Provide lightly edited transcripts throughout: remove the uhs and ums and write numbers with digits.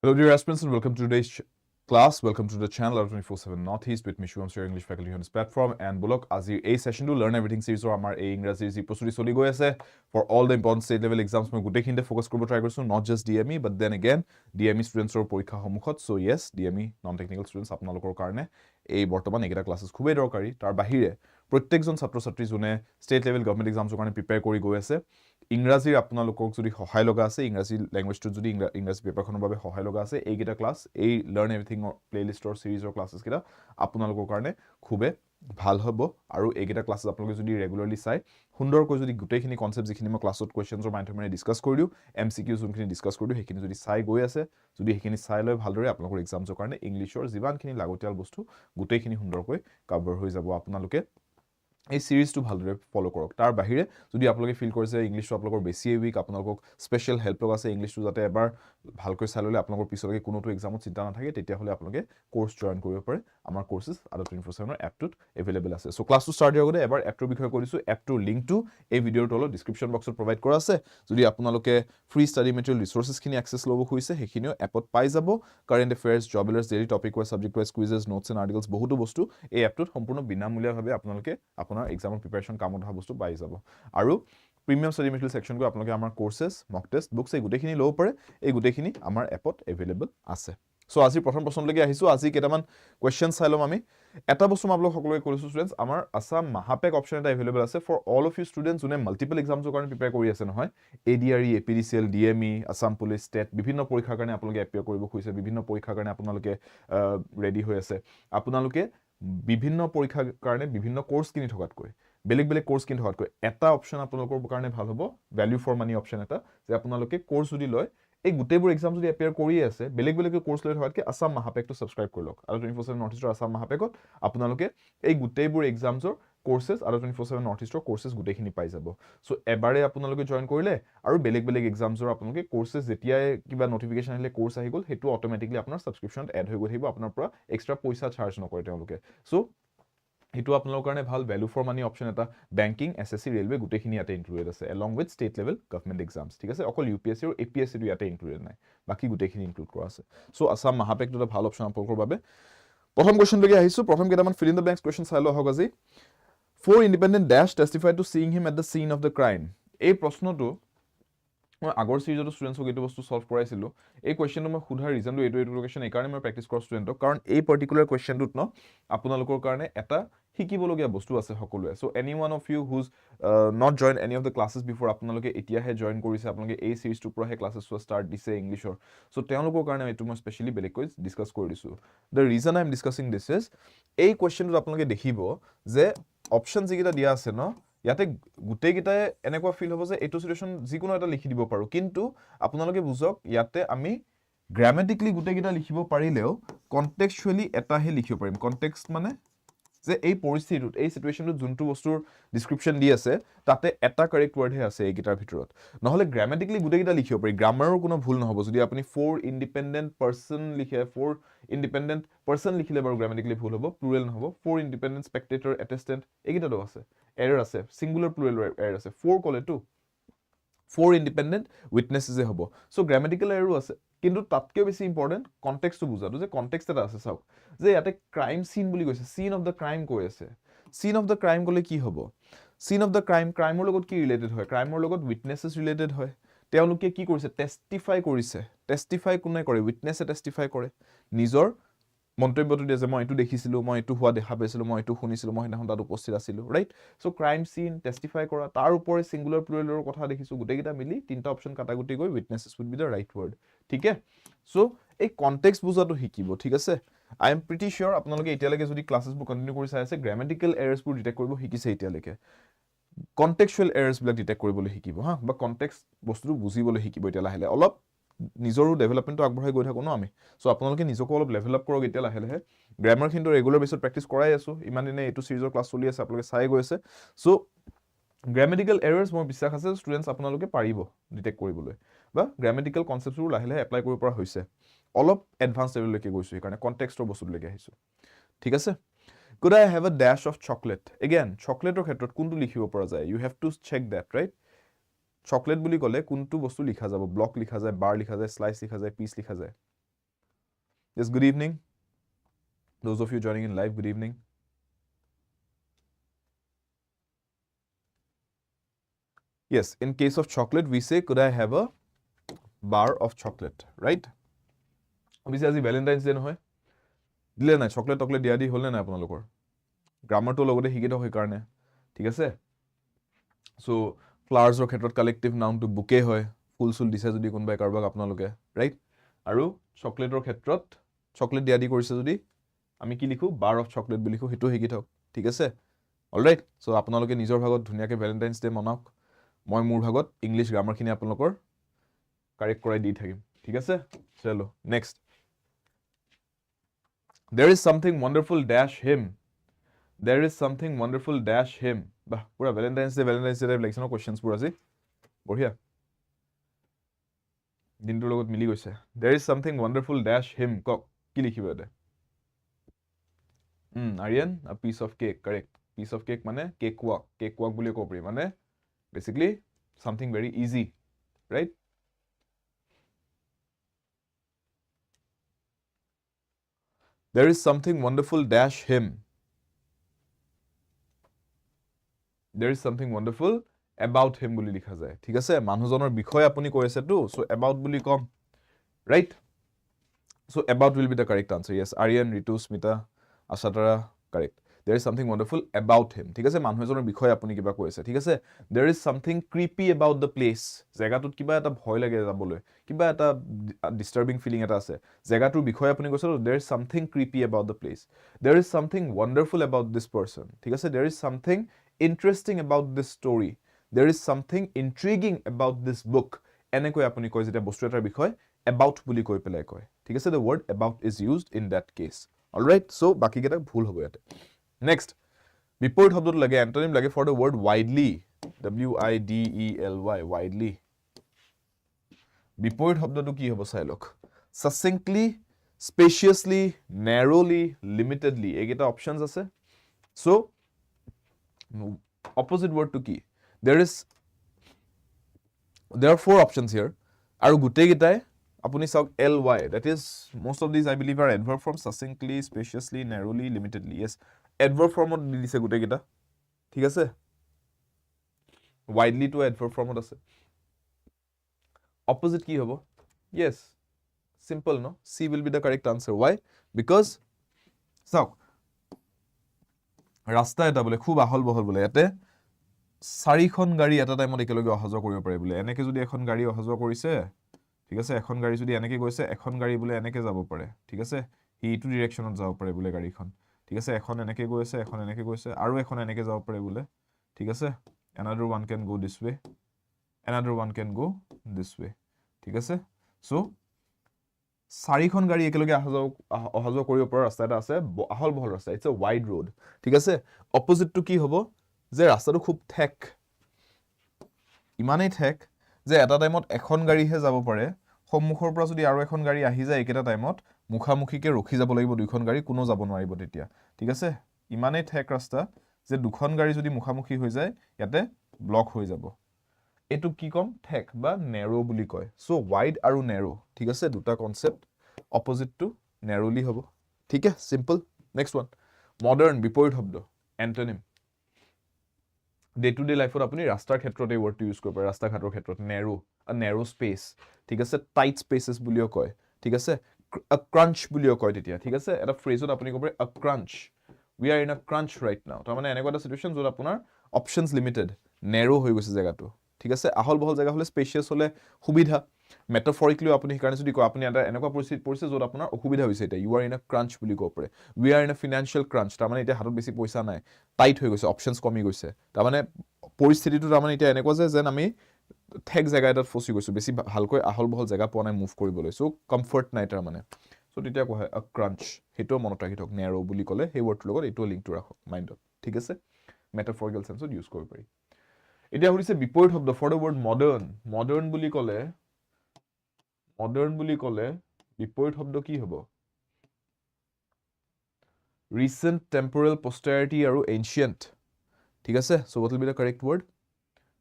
Hello dear aspirants and welcome to today's class. Welcome to the channel 24/7 Northeast with me Shubham Sir English faculty on this platform and Bullock Azir A session to learn everything series or amar A English series prostuti soli goi ase for all the important state level exams moi gutei khinde focus koribo try korisu not just DME but then again DME students or porikha homukhot so yes DME non technical students apnalokor karone ei bortoman egeta classes khubei dorkari tar bahire প্ৰত্যেকজন ছাত্ৰ ছাত্ৰী জনে state level government এক্সামছৰ কাৰণে prepare কৰি গৈ আছে ইংৰাজীৰ আপোনালোকক যদি সহায় লগা আছে ইংৰাজী ল্যাঙ্গুৱেজটো যদি ইংৰাজী পেপাৰখনৰ বাবে সহায় লগা আছে এইকেইটা ক্লাছ এই লাৰ্ণ এভৰিথিঙৰ প্লেলিষ্টৰ সিৰিজৰ ক্লাছেছ কেইটা আপোনালোকৰ কাৰণে খুবে ভাল হ'ব আৰু এইকেইটা ক্লাছেছ আপোনালোকে যদি ৰেগুলাৰলি চাই সুন্দৰকৈ যদি গোটেইখিনি কনসেপ্ট যিখিনি মই ক্লাছত কোৱেশ্চনছৰ মাধ্যমেৰে ডিসকাস কৰি দিও এমসিকিউ যোনখিনি ডিসকাস কৰি দিও সেইখিনি যদি চাই গৈ আছে যদি সেইখিনি চাই লৈ ভালদৰে আপোনালোকৰ এক্সামছৰ কাৰণে ইংলিছৰ যিমানখিনি লাগতিয়াল বস্তু গোটেইখিনি সুন্দৰকৈ কভাৰ হৈ যাব আপোনালোকে এই সিৰিজটো ভালদৰে ফলো কৰক তাৰ বাহিৰে যদি আপোনালোকে ফিল কৰিছে ইংলিছটো আপোনালোকৰ বেছি উইক আপোনালোকক স্পেশাল হেল্প লগা আছে ইংলিছটো যাতে এবাৰ ভালকৈ চাই ললে আপোনালোকৰ পিছলৈকে কোনোটো এক্সামত চিন্তা নাথাকে তেতিয়া হলে আপোনালোকে কোৰ্স জয়েন কৰিব পাৰে আমাৰ কোৰ্সেছ আৰু 24/7 এপটোত এভেইলেবল আছে সো ক্লাছটো ষ্টাৰ্ট দিয়ক এবাৰ এপটোৰ বিষয়ে কৰিছো এপটোৰ লিংকটো এই ভিডিওৰ তলত ডেসক্ৰিপচন বক্সত প্ৰভাইড কৰা আছে যদি আপোনালোকে ফ্ৰী ষ্টাডি মেটেৰিয়েল ৰিসোৰ্সেছ খিনি এক্সেছ ল'ব খুজিছে সেইখিনিও এপত পাই যাব current affairs job alerts daily topic wise subject wise quizzes notes and articles বহুতো বস্তু এই এপটোত সম্পূৰ্ণ বিনামূলীয়াভাৱে আপোনালোকে আপোনাৰ এক্সামৰ প্ৰিপাৰেচন কামত অহা বস্তু পাই যাব আৰু প্ৰিমিয়াম ষ্টাডি মেটেৰিয়েল সেকশনটো আপোনালোকে আমাৰ কোৰ্সেছ মক টেষ্ট বুকছ এই গুটেখিনি ল'ব পাৰে এই গুটেখিনি আমাৰ এপত এভেইলেবল আছে সো আজি প্ৰথম প্ৰশ্নলৈকে আহিছো আজি কেইটামান কোৱেশ্চন চাই লম আমি এটা বস্তু মই আপোনালোক সকলোকে কৰিছো ষ্টুডেন্টস আমাৰ আসাম মহাপেক অপচন এটা এভেইলেবল আছে for all of U students যোনে মাল্টিপল এক্সামছৰ কাৰণে প্ৰিপেয়াৰ কৰি আছে নহয় ADRE APDCL DME Assam police state বিভিন্ন পৰীক্ষাৰ কাৰণে আপোনালোকে এপ্লাই কৰিব খুজিছে বিভিন্ন পৰীক্ষাৰ কাৰণে আপোনালোকে ৰেডি হৈ আছে আপোনালোকে বিভিন্ন পৰীক্ষাৰ কাৰণে বিভিন্ন কোৰ্স কিনি থকাতকৈ বেলেগ বেলেগ কোৰ্স কিনি থকাতকৈ এটা অপচন আপোনালোকৰ কাৰণে ভাল হ'ব ভ্যালু ফৰ মানি অপচন এটা যে আপোনালোকে কোৰ্স যদি লয় এই গুটেইবোৰ এক্সাম যদি এপিয়াৰ কৰি আছে বেলেগ বেলেগ কোৰ্স লৈ থকাতকৈ আসাম মহাপেকটো সাবস্ক্ৰাইব কৰি লওক আৰু 24/7 নৰ্থ ইষ্টৰ আসাম মহাপেকত আপোনালোকে এই গুটেইবোৰ এক্সামছৰ কোৰ্সেছ আৰু 24/7 নৰ্থ ইষ্টৰ কোৰ্সেছ গুটেইখিনি পাই যাব সো এবাৰে আপোনালোকে জয়েন কৰিলে আৰু বেলেগ বেলেগ এক্সামছৰ আপোনালোকে কোৰ্সেছ যেতিয়াই কিবা নটিফিকেশন আহিলে কোৰ্স আহি গল হেতু অটোমেটিকলি আপোনাৰ সাবস্ক্ৰিপশনত এড হৈ গৈ থাকিব আপোনাৰ পৰা এক্সট্ৰা পইচা চাৰ্জ নকৰে তেওঁলোকে সো হেতু আপোনালোকৰ কাৰণে ভাল ভ্যালু ফৰ মানি অপচন এটা বেংকিং এসএসসি ৰেলৱে গুটেইখিনি ইয়াতে ইনক্লুডেড আছে along with state level government exams ঠিক আছে অকল ইউপিএসসি আৰু এপিএসসি টো ইয়াতে ইনক্লুডেড নাই বাকি গুটেইখিনি ইনক্লুড কৰা আছে সো আসাম মহাপেকটো এটা ভাল অপচন আপোনালোকৰ বাবে প্ৰথম কোৱেশ্চন লৈকে আহিছো প্ৰথম কেইটামান ফিল ইন দ্য ব্ল্যাঙ্কছ কোৱেশ্চন চাই লও হক আজি 4 independent dash testified to seeing him at the scene of the crime এই প্ৰশ্নটো মই আগৰ সিৰিজত ষ্টুডেন্টছক এইটো বস্তু সলভ কৰাইছিলো এই কোৱেশ্চনটো মই খুধাৰ ৰিজনটো এইটো লোকেশন এই কাৰণে মই প্ৰেক্টিছ কৰা ষ্টুডেন্টক কাৰণ এই পাৰ্টিকুলাৰ কোৱেশ্চনটোত ন আপোনালোকৰ কাৰণে এটা শিকিবলগীয়া বস্তু আছে সকলোৱে so any one of you who's not join any of the classes before আপোনালোকে এতিয়াহে জয়েন কৰিছে আপোনালোকে এই সিৰিজটোৰ পৰাহে ক্লাसेस ষ্টাৰ্ট দিছে ইংলিছৰ সো তেওঁলোকৰ কাৰণে এইটো মই স্পেশালি বেলেগকৈ ডিসকাস কৰি দিছো the reason I am discussing this is এই কোৱেশ্চনটোত আপোনালোকে দেখিব যে অপচন যিকেইটা দিয়া আছে ন ইয়াতে গুটেই গিটাই এনেকুৱা ফিল হ'ব যে এইটো সিচুৱেশন যিকোনো এটা লিখি দিব পাৰো কিন্তু আপোনালোকে বুজক ইয়াতে আমি গ্ৰামেটিক্যালি গুটেই গিটা লিখিব পাৰিলেও কনটেক্সচুয়ালি এটাহে লিখিব পাৰিম কনটেক্সট মানে যে এই পৰিস্থিতিটোত এই সিচুৱেশনটোত যোনটো বস্তুৰ ডেসক্ৰিপচন দি আছে তাতে এটা কাৰেক্ট ওয়াৰ্ড হে আছে এই গিটাৰ ভিতৰত নহলে গ্ৰামেটিক্যালি গুটেই গিটা লিখিব পাৰি গ্ৰামাৰৰ কোনো ভুল নহব যদি আপুনি 4 ইন্ডিপেন্ডেন্ট পাৰসন লিখে 4 ইন্ডিপেন্ডেন্ট পাৰসন লিখিলে বাৰু গ্ৰামেটিক্যালি ভুল হ'ব প্লুৰেল নহব 4 ইন্ডিপেন্ডেন্ট স্পেক্টেটৰ এটেস্টেন্ট এই গিটাটো আছে এৰৰ আছে সিঙ্গুলাৰ প্লুৰেল এৰৰ আছে 4 কলেটো 4 ইন্ডিপেন্ডেন্ট উইটনেসেস হ'ব সো গ্ৰামেটিক্যাল এৰো আছে কিন্তু তাতকে বেছি ইম্পৰ্টেন্ট কনটেক্সটটো বুজাটো যে কনটেক্সট এটা আছে চাওক যে ইয়াতে ক্ৰাইম সিন বুলি কৈছে সিন অফ দা ক্ৰাইম কৈ আছে সিন অফ দা ক্ৰাইম কলে কি হ'ব সিন অফ দা ক্ৰাইমৰ লগত কি ৰিলেটেড হয় ক্ৰাইমৰ লগত উইটনেসেস ৰিলেটেড হয় তেওঁলোকে কি কৰিছে টেষ্টিফাই কোনে কৰে উইটনেসে টেষ্টিফাই কৰে নিজৰ মন্তব্যটো দিয়ে যে মই এটো দেখিছিলো মই এটো হোৱা দেখা পাইছিলো মই এটো শুনিছিলো মই হেনাখন তাত উপস্থিত আছিলো ৰাইট সো ক্ৰাইম সিন টেষ্টিফাই কৰা তাৰ ওপৰে সিঙ্গুলাৰ প্লুৰেলৰ কথা দেখিছো গুটেইটা মিলি তিনটা অপচন কাটাগুটি গৈ witnesses will be da right word ঠিক আছে সো এই কনটেক্সট বুজাটো শিকিব ঠিক আছে আই এম প্ৰিটি শিওৰ আপোনালোকে এতিয়ালৈকে যদি ক্লাसेसবোৰ কন্টিনিউ কৰি চাই আছে গ্ৰামেটিক্যাল এৰাৰ্ছবোৰ ডিটেক্ট কৰিব শিকিছে এতিয়ালৈকে কনটেক্সচুৱেল এৰাৰ্ছ বিলাক ডিটেক্ট কৰিবলৈ শিকিব হা বা কনটেক্সট বস্তুটো বুজিবলৈ শিকিব এতিয়া লাহে লাহে অলপ নিজৰো ডেভেলপমেন্টটো আগবঢ়াই গৈ থাকো ন আমি সো আপোনালোকে নিজকে অলপ লেভেল আপ কৰক এতিয়া লাহে লাহে গ্ৰামাৰ কিন্তু ৰেগুলাৰ বেছত প্ৰেক্টিছ কৰাই আছো ইমান দিনে এইটো সিৰিজৰ ক্লাছ চলি আছে আপোনালোকে চাই গৈ আছে সো গ্ৰামেটিক্যাল এৰাৰ্ছ মই বিশ্বাস আছে ষ্টুডেন্টছ আপোনালোকে পাৰিব ডিটেক্ট কৰিবলৈ বা গ্ৰামেটিক্যাল কনসেপ্টবোৰ লাহে লাহে এপ্লাই কৰিব পৰা হৈছে অলপ এডভান্স লেভেললৈকে গৈছো সেইকাৰণে কনটেক্সটৰ বস্তুলৈকে আহিছো ঠিক আছে could I have a dash of chocolate again চকলেটৰ ক্ষেত্ৰত কোনটো লিখিব পৰা যায় you have to check that right chocolate বুলি ক'লে কোনটো বস্তু লিখা যাব ব্লক লিখা যায় বাৰ লিখা যায় স্লাইস লিখা যায় পিস লিখা যায় Yes, good evening. Those of you joining in live, good evening. Yes, in case of chocolate, we say, could I have a bar of chocolate, right? Obviously, as Valentine's Day নহয় দিলে নাই chocolate টকলেট দিয়া দি হ'ল নে নাই আপোনালোকৰ গ্ৰামাৰটো লগতে শিকি থক সেইকাৰণে ঠিক আছে সো ফ্লাৱাৰ্ছৰ ক্ষেত্ৰত কালেক্টিভ নাউনটো বুকে হয় ফুল চুল দিছে যদি কোনোবাই কাৰোবাক আপোনালোকে ৰাইট আৰু চকলেটৰ ক্ষেত্ৰত চকলেট দিয়া দি কৰিছে যদি আমি কি লিখো বাৰ অফ চকলেট বুলি লিখো হেতু শিকি থক ঠিক আছে অলৰাইট সো আপোনালোকে নিজৰ ভাগত ধুনিয়াকে ভ্যালেন্টাইনছ ডে মনাওক মই মোৰ ভাগত ইংলিশ গ্ৰামাৰখিনি আপোনালোকৰ কাৰেক্ট কৰাই দি থাকিম ঠিক আছে চলো next There is something wonderful dash him. There is something wonderful dash him. Bah, pura Valentine's Day type like no questions pura si. Borhia. Dintu logot mili goise. There is something wonderful dash him. Kok ki likhibo ede? Aryan, a piece of cake, correct. Piece of cake mane cake walk. Cake walk buli ko pri mane basically something very easy, right? There is something wonderful dash him. There is something wonderful about him বুলি লিখা যায় ঠিক আছে মানুহজনৰ বিষয় আপুনি কৈ আছে তো সো about বুলি কম right so about will be the correct answer yes Aryan Ritu Smita Asatara correct there is something wonderful about him ঠিক আছে মানুহজনৰ বিষয় আপুনি কিবা কৈ আছে ঠিক আছে there is something creepy about the place জায়গাটোত কিবা এটা ভয় লাগে যাবলৈ কিবা এটা disturbing feeling এটা আছে জায়গাটোৰ বিষয় আপুনি কৈছে there is something creepy about the place there is something wonderful about this person ঠিক আছে there is something interesting about this story there is something intriguing about this book এনেকৈ আপুনি কয় যেটা বস্তু এটাৰ বিষয় about বুলি কৈ পেলাই কয় ঠিক আছে the word about is used in that case all right so বাকি কেটা ভুল হ'ব ইয়াতে next বিপৰীত শব্দটো লাগে antonym লাগে for the word widely w i d e l y widely বিপৰীত শব্দটো কি হ'ব চাই লওক succinctly spaciously narrowly limitedly এইকেটা অপশনস আছে so opposite word to কি there are four options here আৰু গুটেই গিটাই আপুনি চাওক ly that is most of these I believe are adverb forms succinctly spaciously narrowly limitedly yes adverb form ত দিছে গুটেই গিটা ঠিক আছে widely to adverb form ত আছে opposite কি হ'ব yes simple no c will be the correct answer why because চাওক ৰাস্তা এটা বলে খুব আহল বহল বলে ইয়াতে চাৰিখন গাড়ী এটা টাইমত একেলগে অহাযোৱা কৰিব পাৰে বলে এনেকে যদি এখন গাড়ী অহাযোৱা কৰিছে ঠিক আছে এখন গাড়ী যদি এনেকে গৈছে এখন গাড়ী বলে এনেকে যাব পাৰে ঠিক আছে ইটো ডাইৰেকশনত যাব পাৰে বলে গাড়ীখন ঠিক আছে এখন এনেকে গৈছে এখন এনেকে গৈছে আৰু এখন এনেকে যাব পাৰে বলে ঠিক আছে another one can go this way another one can go this way ঠিক আছে so চাৰিখন গাড়ী একেলগে অহাযোৱা কৰিব পৰা ৰাস্তা এটা আছে আহল বহল ৰাস্তা it's a wide road ঠিক আছে অপোজিট টু কি হ'ব যে ৰাস্তাটো খুব ঠেক ইমানেই ঠেক যে এটা টাইমত এখন গাড়ীহে যাব পাৰে সম্মুখৰ পৰা যদি আৰু এখন গাড়ী আহি যায় একেটা টাইমত মুখামুখিকে ৰখি যাব লাগিব দুইখন গাড়ী কোনো যাব নোৱাৰিব তেতিয়া ঠিক আছে ইমানেই ঠেক ৰাস্তা যে দুখন গাড়ী যদি মুখামুখি হৈ যায় ইয়াতে ব্লক হৈ যাব এটো কি কম ঠেক বা নেৰো বুলি কয় সো ওয়াইড আৰু নেৰো ঠিক আছে দুটা কনসেপ্ট অপোজিট টু নেৰোলি হ'ব ঠিক আছে সিম্পল নেক্সট ওয়ান মডাৰ্ন বিপৰীত শব্দ এন্টোনিম ডে টু ডে লাইফত আপুনি ৰাস্তাৰ ক্ষেত্ৰত এই ওয়াৰ্ডটো ইউজ কৰিব পাৰে ৰাস্তা ঘাটৰ ক্ষেত্ৰত নেৰো আ নেৰো স্পেস ঠিক আছে টাইট স্পেসেস বুলিও কয় ঠিক আছে আ ক্ৰাঞ্চ বুলিও কয় তেতিয়া ঠিক আছে এটা ফ্ৰেজত আপুনি ক'ব পাৰে আ crunch we are in a crunch right now তাৰ মানে এনেকুৱা এটা সিচুৱেচন যত আপোনাৰ অপশনস লিমিটেড নেৰো হৈ গৈছে জায়গাটো ঠিক আছে আহল বহল জায়গা হলে স্পেশিয়াস হলে সুবিধা মেটাফৰিকলি আপুনি কাৰণে যদি কয় আপুনি এটা এনেকুৱা পৰিস্থিতি পৰিছে যত আপোনাৰ অসুবিধা হৈছে এটা you are in a crunch বুলি ক'ব পাৰে we are in a financial crunch তাৰ মানে এটা হাতত বেছি পইচা নাই টাইট হৈ গৈছে অপশনস কমি গৈছে তাৰ মানে পৰিস্থিতিটো তাৰ মানে এটা এনেকুৱা যে যেন আমি ঠেক জায়গা এটাত ফসি গৈছো বেছি ভালকৈ আহল বহল জায়গা পোৱা নাই মুভ কৰিবলৈ সো কমফৰ্ট নাই তাৰ মানে সো তেতিয়া কোৱা হয় আ ক্ৰাঞ্চ হেটো মনত ৰাখি থক নেৰো বুলি ক'লে সেই ওয়াৰ্ডটোৰ লগত এটো লিংকটো ৰাখক মাইন্ডত ঠিক আছে মেটাফৰিকেল সেন্সত ইউজ কৰিব পাৰি এতিয়া হৈছে বিপৰীত শব্দ for the word modern modern বুলি ক'লে বিপৰীত শব্দ কি হ'ব ৰিসেন্ট টেম্পোৰেল পোষ্টেৰিটি আৰু এনশিয়েন্ট ঠিক আছে so what will be the correct word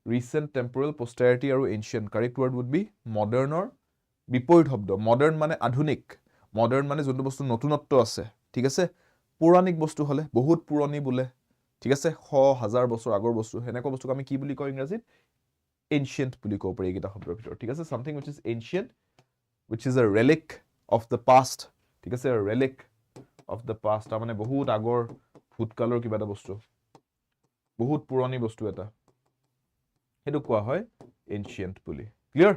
recent temporal posterity আৰু ancient correct word would be modern or বিপৰীত শব্দ modern মানে আধুনিক মডাৰ্ণ মানে যোনটো বস্তু নতুনত্ব আছে ঠিক আছে পৌৰাণিক বস্তু হলে বহুত পুৰণি বোলে ঠিক আছে 100,000 বছৰ আগৰ বস্তু হেনেকুৱা বস্তুক আমি কি বুলি কয় ইংৰাজীত ancient বুলি ক'ব পাৰি এইকেইটা শব্দৰ ভিতৰত ঠিক আছে something which is ancient which is a relic of the past ঠিক আছে a relic of the past তাৰ মানে বহুত আগৰ ভূতকালৰ কিবা এটা বস্তু বহুত পুৰণি বস্তু এটা হেতু কোৱা হয় ancient বুলি ক্লিয়াৰ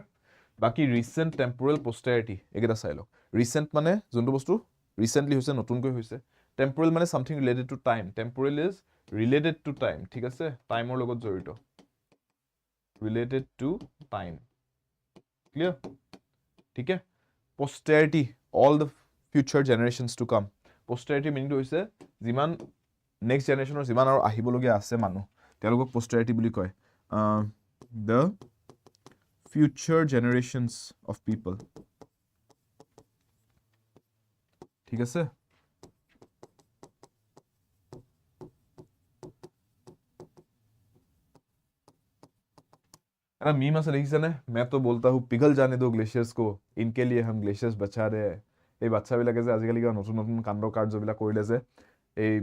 বাকি recent temporal posterity একেটা চাই লওক recent মানে যোনটো বস্তু recently হৈছে নতুনকৈ হৈছে temporal মানে something related to time temporal is related to time ঠিক আছে টাইমৰ লগত জড়িত related to time clear ঠিক আছে posterity all the future generations to come posterity meaning to হৈছে যিমান next generation or যিমান আৰু আহিবলগীয়া আছে মানুহ তেওঁলোকক posterity বুলি কয় the future generations of people ঠিক আছে ना मीम আছে দেখিছানে मैं तो बोलता हूँ पिघल जाने दो ग्लेशियर्स को इनके लिए हम ग्लेशियर्स बचा रहे हैं এই বাচ্চাবিলাকে যে আজিকালি কিবা নতুন নতুন কাণ্ড কাৰ্যবিলাক কৰিলে যে এই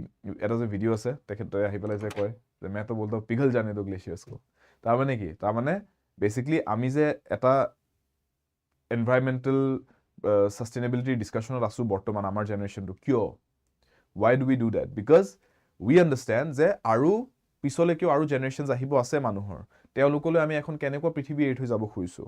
এটা যে ভিডিঅ' আছে তেখেতে আহি পেলাই যে কয় যে मैं तो बोलता हूँ पिघल जाने दो ग्लेशियर्स को তাৰ মানে কি তাৰ মানে বেসিক্যালি আমি যে এটা এনভায়ৰনমেন্টাল সাস্টেইনেবিলিটি ডিসকাশনত আছো বৰ্তমান আমাৰ জেনাৰেশনটো কিয় why do we do that because we understand যে আৰু পিছলে কিয় আৰু জেনাৰেশনস আহিব আছে মানুহৰ তেওঁলোকলৈ আমি এখন কেনেকুৱা পৃথিৱী এৰি থৈ যাব খুজিছো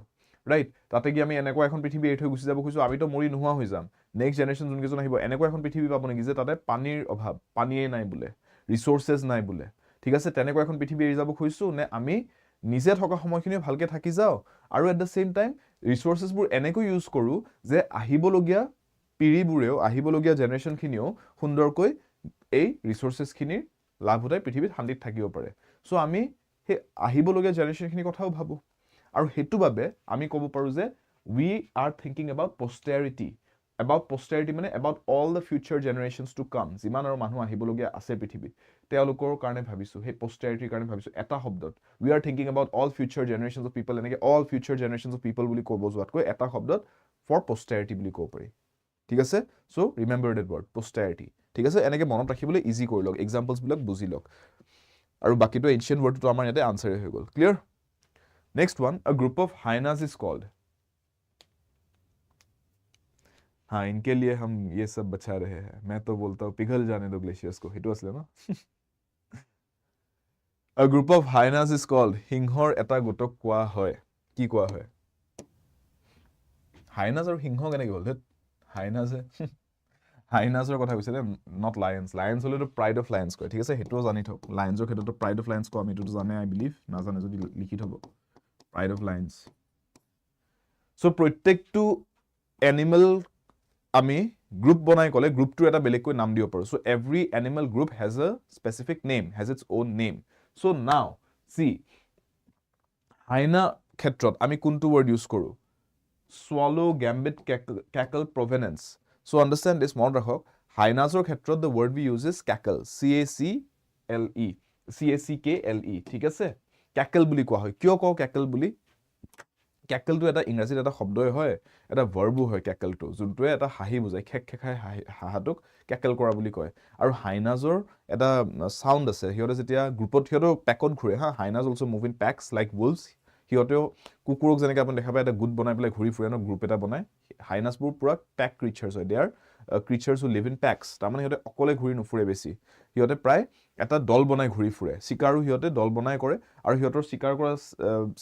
ৰাইট তাতে কি আমি এনেকুৱা এখন পৃথিৱী এৰি থৈ গুচি যাব খুজিছো আমি তো মৰি নোহোৱা হৈ যাম নেক্সট জেনাৰেশন যোন কেজন আহিব এনেকুৱা এখন পৃথিৱী পাব নেকি যে তাতে পানীৰ অভাৱ পানীয়ে নাই বোলে ৰিসোৰ্সেস নাই বোলে ঠিক আছে তেনেকুৱা এখন পৃথিৱী এৰি যাব খুজিছো নে আমি নিজে থকা সময়খিনি ভালকে থাকি যাও আৰু এট দা সেম টাইম ৰিসোৰ্সেস বোৰ এনেকৈ ইউজ কৰো যে আহিবলগীয়া পিৰিবোৰেও আহিবলগীয়া জেনাৰেশন খিনিও সুন্দৰকৈ এই ৰিসোৰ্সেস খিনিৰ লাভ উঠাই পৃথিৱীত শান্তিত থাকিব পাৰে সো আমি হে আহিবলগীয়া জেনাৰেশন খিনি কথাও ভাবো আৰু হেতু বাবে আমি ক'ব পাৰো যে we are thinking about posterity মানে about all the future generations to come যিমান আৰু মানুহ আহিবলগীয়া আছে পৃথিৱীত তেওঁলোকৰ কাৰণে ভাবিছো হে posterity কাৰণে ভাবিছো এটা শব্দত we are thinking about all future generations of people এনেকে all future generations of people বুলি ক'ব যোৱাতকৈ এটা শব্দত for posterity বুলি ক'ব পাৰি ঠিক আছে so remember that word posterity ঠিক আছে এনেকে মনত ৰাখিবলৈ ইজি কৰি লওক এক্সাম্পলস বিলাক বুজি লওক আৰু বাকিটো এনশিয়েন্ট ওয়াৰ্ডটো আমাৰ ইয়াতে আনসাৰ হৈ গল clear next one a group of hyenas is called हाँ इनके लिए हम ये सब बचा रहे हैं मैं तो बोलता हूँ पिघल जाने दो ग्लेशियर्स को हेतु असले ना a group of hyenas is called সিংহৰ এটা গোটক কোৱা হয় কি কোৱা হয় hyenas আৰু সিংহ কেনেকৈ হ'ল hyenas হাইনাছৰ কথা কৈছে not lions হলেতো pride of lions কয় ঠিক আছে হেতুও জানি থক lionsৰ ক্ষেত্ৰতো pride of lions কো আমি এটো জানে I believe না জানে যদি লিখি থব pride of lions সো প্ৰত্যেকটো এনিমেল আমি গ্ৰুপ বনাই কলে গ্ৰুপটো এটা বেলেগকৈ নাম দিব পাৰো so every animal group has a specific name has its own name so now see hyena ক্ষেত্ৰত আমি কোনটো word use কৰো swallow gambit cackle provenance so understand this মনত ৰাখক হাইনাছৰ ক্ষেত্ৰত the word we use is cackle cackle ঠিক আছে cackle বুলি কোৱা হয় কিয় কও cackle বুলি cackle টো এটা ইংৰাজীত এটা শব্দই হয় এটা ভাৰ্বো হয় cackle টো যোনটোৱে এটা হাঁহি বুজায় খেক খেকাই হাঁহাটোক cackle কৰা বুলি কয় আৰু হাইনাছৰ এটা সাউন্ড আছে হিয়তে যেতিয়া গ্ৰুপত হিয়তে প্যাকত ঘুৰে হা হাইনাছ also move in packs like wolves হিয়তেও কুকুৰক যেনেকৈ আপুনি দেখা পায় এটা গুড বনাই পেলাই ঘুৰি ফুৰে ন গ্ৰুপ এটা বনাই হাইনাছবোৰ পুৰা প্যাক ক্ৰিচাৰ্স হয় they are creatures who live in packs তাৰমানে হিয়তে অকলে ঘুৰি নুফুৰে বেছি হিয়তে প্ৰায় এটা দল বনাই ঘুৰি ফুৰে শিকাৰো হিয়তে দল বনাই কৰে আৰু হিয়তৰ শিকাৰ কৰা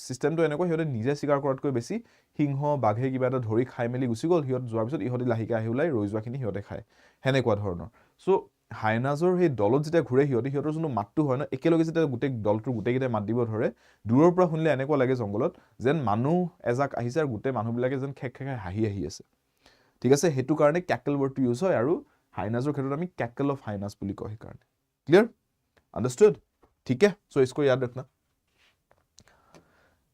সিস্টেমটো এনেকৈ হিয়তে নিজে শিকাৰ কৰাতকৈ বেছি সিংহ বাঘে কিবা এটা ধৰি খাই মেলি গুচি গল হিয়ত যোৱাৰ পিছত ইহতি লাহিকা আহি ওলাই ৰৈ যোৱাখিনি হিয়তে খায় হেনেকুৱা ধৰণৰ সো হাইনাছৰ হে দলত যেতিয়া ঘুৰে হিয়তৰ যোনটো মাতটো হয় ন একেলগে যেতিয়া গোটেই দলটোৰ গোটেইকেইটা মাত দিব ধৰে দূৰৰ পৰা শুনিলে এনেকুৱা লাগে জংগলত যেন মানুহ এজাক আহিছে আৰু গোটেই মানুহবিলাকে যেন খেক খেকাই হাঁহি আহি আছে ঠিক আছে হেতু কাৰণে cackle word টো ইউজ হয় আৰু হাইনাছৰ ক্ষেত্ৰত আমি cackle of hyenas বুলি কয় কাৰণে ক্লিয়াৰ understood ठीक है सो इसको याद रखना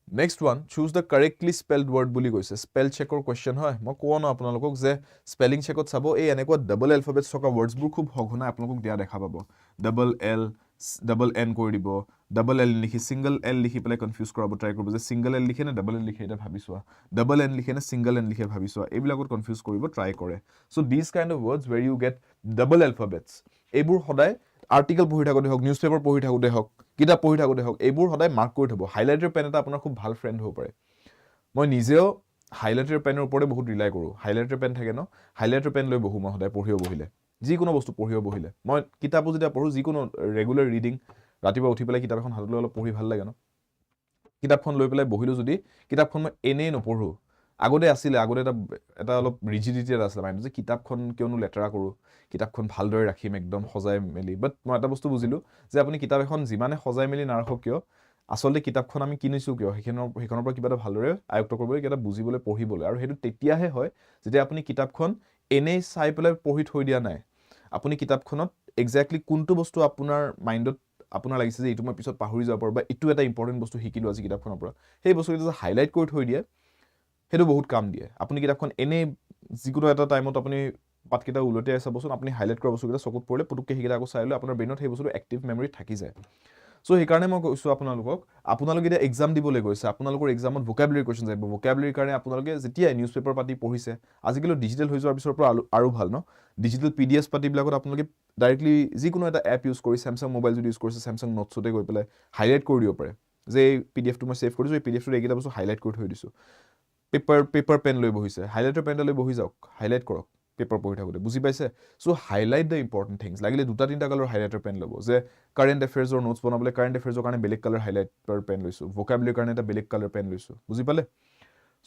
next one choose the correctly spelled word বুলি কৈছে স্পেল চেকৰ কোৱেশ্চন হয় মই কোৱা না আপোনালোকক যে স্পেলিং চেকত চাব এই এনেকুৱা ডাবল এলফাবেটছ থকা ওয়াৰ্ডছ বোৰ খুব হঘনা আপোনালোকক দিয়া দেখা পাব ডাবল এল ডাবল এন কৰি দিব, ডাবল এল লিখি ছিংগল এল লিখি পেলাই কনফিউজ কৰাব ট্ৰাই কৰিব যে ছিংগল এল লিখে নে ডাবল এল লিখে এটা ভাবি চোৱা, ডাবল এন লিখে নে ছিংগল এন লিখে ভাবি চোৱা, এইবিলাকত কনফিউজ কৰিব ট্ৰাই কৰে। So' this kind of words where you get double alphabets, এইবোৰ সদায় আৰ্টিকেল পঢ়ি থাকোঁতে হওক, নিউজ পেপাৰ পঢ়ি থাকোঁতে হওক, কিতাপ পঢ়ি থাকোঁতে হওক, এইবোৰ সদায় মাৰ্ক কৰি থ'ব। হাইলাইটাৰ পেন এটা আপোনাৰ খুব ভাল ফ্ৰেণ্ড হ'ব পাৰে। মই নিজেও হাইলাইটাৰ পেনৰ ওপৰতে বহুত ৰিলাই কৰোঁ। হাইলাইটাৰ পেন থাকে ন, হাইলাইটাৰ পেন লৈ বহোঁ মই সদায় পঢ়িব বহিলে, যিকোনো বস্তু পঢ়িব বহিলে। মই কিতাপো যেতিয়া পঢ়োঁ, যিকোনো ৰেগুলাৰ ৰিডিং, ৰাতিপুৱা উঠি পেলাই কিতাপ এখন হাতত লৈ অলপ পঢ়ি ভাল লাগে ন, কিতাপখন লৈ পেলাই বহিলোঁ যদি, কিতাপখন মই এনেই নপঢ়োঁ। আগতে আগতে এটা অলপ ৰিজিডিটি এটা আছিলে মাইণ্ডত যে কিতাপখন কিয়নো লেতেৰা কৰোঁ, কিতাপখন ভালদৰে ৰাখিম একদম সজাই মেলি। বাট মই এটা বস্তু বুজিলোঁ যে আপুনি কিতাপ এখন যিমানে সজাই মেলি নাৰাখক কিয়, আচলতে কিতাপখন আমি কিনিছোঁ কিয়, সেইখনৰ পৰা কিবা এটা ভালদৰে আয়ত্ত কৰিবলৈ, কিবা এটা বুজিবলৈ, পঢ়িবলৈ। আৰু সেইটো তেতিয়াহে হয় যেতিয়া আপুনি কিতাপখন এনেই চাই পেলাই পঢ়ি থৈ দিয়া নাই। আপুনি কিতাপখনত এক্সেক্টলি কোনটো বস্তু আপোনাৰ মাইণ্ডত আপোনাৰ লাগিছে যে এইটো মই পিছত পাহৰি যাব পাৰোঁ, বা এইটো এটা ইম্পৰ্টেণ্ট বস্তু শিকিলোঁ আজি কিতাপখনৰ পৰা, সেই বস্তুটো যে হাইলাইট কৰি থৈ দিয়ে, সেইটো বহুত কাম দিয়ে। আপুনি কিতাপখন এনেই যিকোনো এটা টাইমত আপুনি পাতকেইটা ওলটিয়াই চাবচোন, আপুনি হাইলাইট কৰা বস্তুকেইটা চকুত পৰিলে পুটুককৈ সেইকেইটা আকৌ চাই লৈ আপোনাৰ ব্ৰেইনত সেই বস্তুটো এক্টিভ মেমৰিত থাকি যায়। চ' সেইকাৰণে মই কৈছোঁ আপোনালোকে এতিয়া এক্সাম দিবলৈ গৈছে, আপোনালোকৰ এক্সামত ভোকাবুলাৰী কুৱেশ্যনছ আহিব। ভোকাবুলাৰীৰ কাৰণে আপোনালোকে যেতিয়াই নিউজ পেপাৰ পাতি পঢ়িছে, আজিকালি ডিজিটেল হৈ যোৱাৰ পিছৰ পৰা আৰু ভাল ন, ডিজিটেল PDF পাতিবিলাকত আপোনালোকে ডাইৰেক্টলি যিকোনো এটা এপ ইউজ কৰি, চেমচাং মোবাইল যদি ইউজ কৰিছে, চেমচাং নোটছতে গৈ পেলাই হাইলাইট কৰি দিব পাৰে যে এই PDFটো মই ছেভ কৰিছোঁ, এই PDFটোত এইকেইটা বস্তু হাইলাইট কৰি থৈ দিছোঁ। পেপাৰ পেন লৈ বহিছে, হাইলাইটাৰ পেন লৈ বহি যাওক, হাইলাইট কৰক পেপাৰ পঢ়ি থাকোঁতে, বুজি পাইছে? চ' হাইলাইট দ্য ইম্পৰ্টেণ্ট থিংছ। লাগিলে 2-3টা কালাৰৰ হাইলাইটাৰ পেন ল'ব, যে কাৰেণ্ট এফেয়াৰ্ছৰ নোটছ বনাবলৈ কাৰেণ্ট এফেয়াৰ্ছৰ কাৰণে বেলেগ কালাৰ হাইলাইটাৰ পেন লৈছোঁ, ভোকাবুলাৰীৰ কাৰণে এটা বেলেগ কালাৰ পেন লৈছোঁ, বুজি পালে?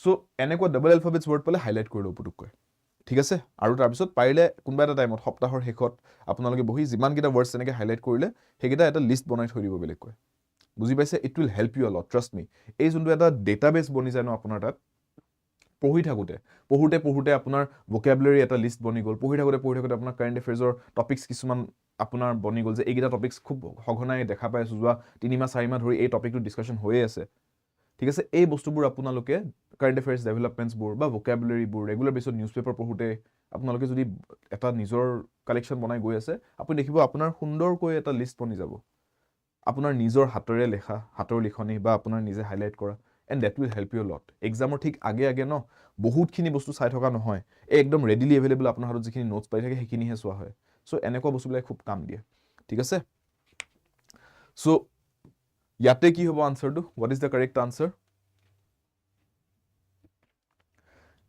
চ' এনেকুৱা ডাবল এলফাবেটছ ৱৰ্ড পালে হাইলাইট কৰি ল'ব পুটুককৈ, ঠিক আছে? আৰু তাৰপিছত পাৰিলে কোনোবা এটা টাইমত সপ্তাহৰ শেষত আপোনালোকে বহি যিমানকেইটা ৱৰ্ডছ তেনেকৈ হাইলাইট কৰিলে, সেইকেইটা এটা লিষ্ট বনাই থৈ দিব বেলেগকৈ, বুজি পাইছে? It will help you a lot, trust me. এই যোনটো এটা ডেটাবেছ বনি যায় ন আপোনাৰ তাত, পঢ়োঁতে আপোনাৰ ভোকেবুলাৰী এটা লিষ্ট বনি গ'ল, পঢ়ি থাকোঁতে আপোনাৰ কাৰেণ্ট এফেয়াৰ্ছৰ টপিক্স কিছুমান আপোনাৰ বনি গ'ল, যে এইকেইটা টপিক্স খুব সঘনাই দেখা পাই আছোঁ, যোৱা 3-4 মাহ ধৰি এই টপিকটো ডিছকাশ্যন হৈয়ে আছে, ঠিক আছে? এই বস্তুবোৰ আপোনালোকে কাৰেণ্ট এফেয়াৰ্ছ ডেভেলপমেণ্টছবোৰ বা ভোকেবুলাৰীবোৰ ৰেগুলাৰ বেছত নিউজ পেপাৰ পঢ়োঁতে আপোনালোকে যদি এটা নিজৰ কালেকশ্যন বনাই গৈ আছে, আপুনি দেখিব আপোনাৰ সুন্দৰকৈ এটা লিষ্ট বনি যাব, আপোনাৰ নিজৰ হাতেৰে লেখা, হাতৰ লিখনি বা আপোনাৰ নিজে হাইলাইট কৰা, and that will help you lot. এক্সামৰ ঠিক আগে ন বহুতখিনি বস্তু চাই থকা নহয়, এই একদম ৰেডিলি এভেইলেবল আপোনাৰ হাতত যিখিনি নোটছ পাই থাকে সেইখিনিহে চোৱা হয়। চ' এনেকুৱা বস্তুবিলাক খুব কাম দিয়ে, ঠিক আছে? চ' ইয়াতে কি হ'ব আনচাৰটো? What is the correct answer?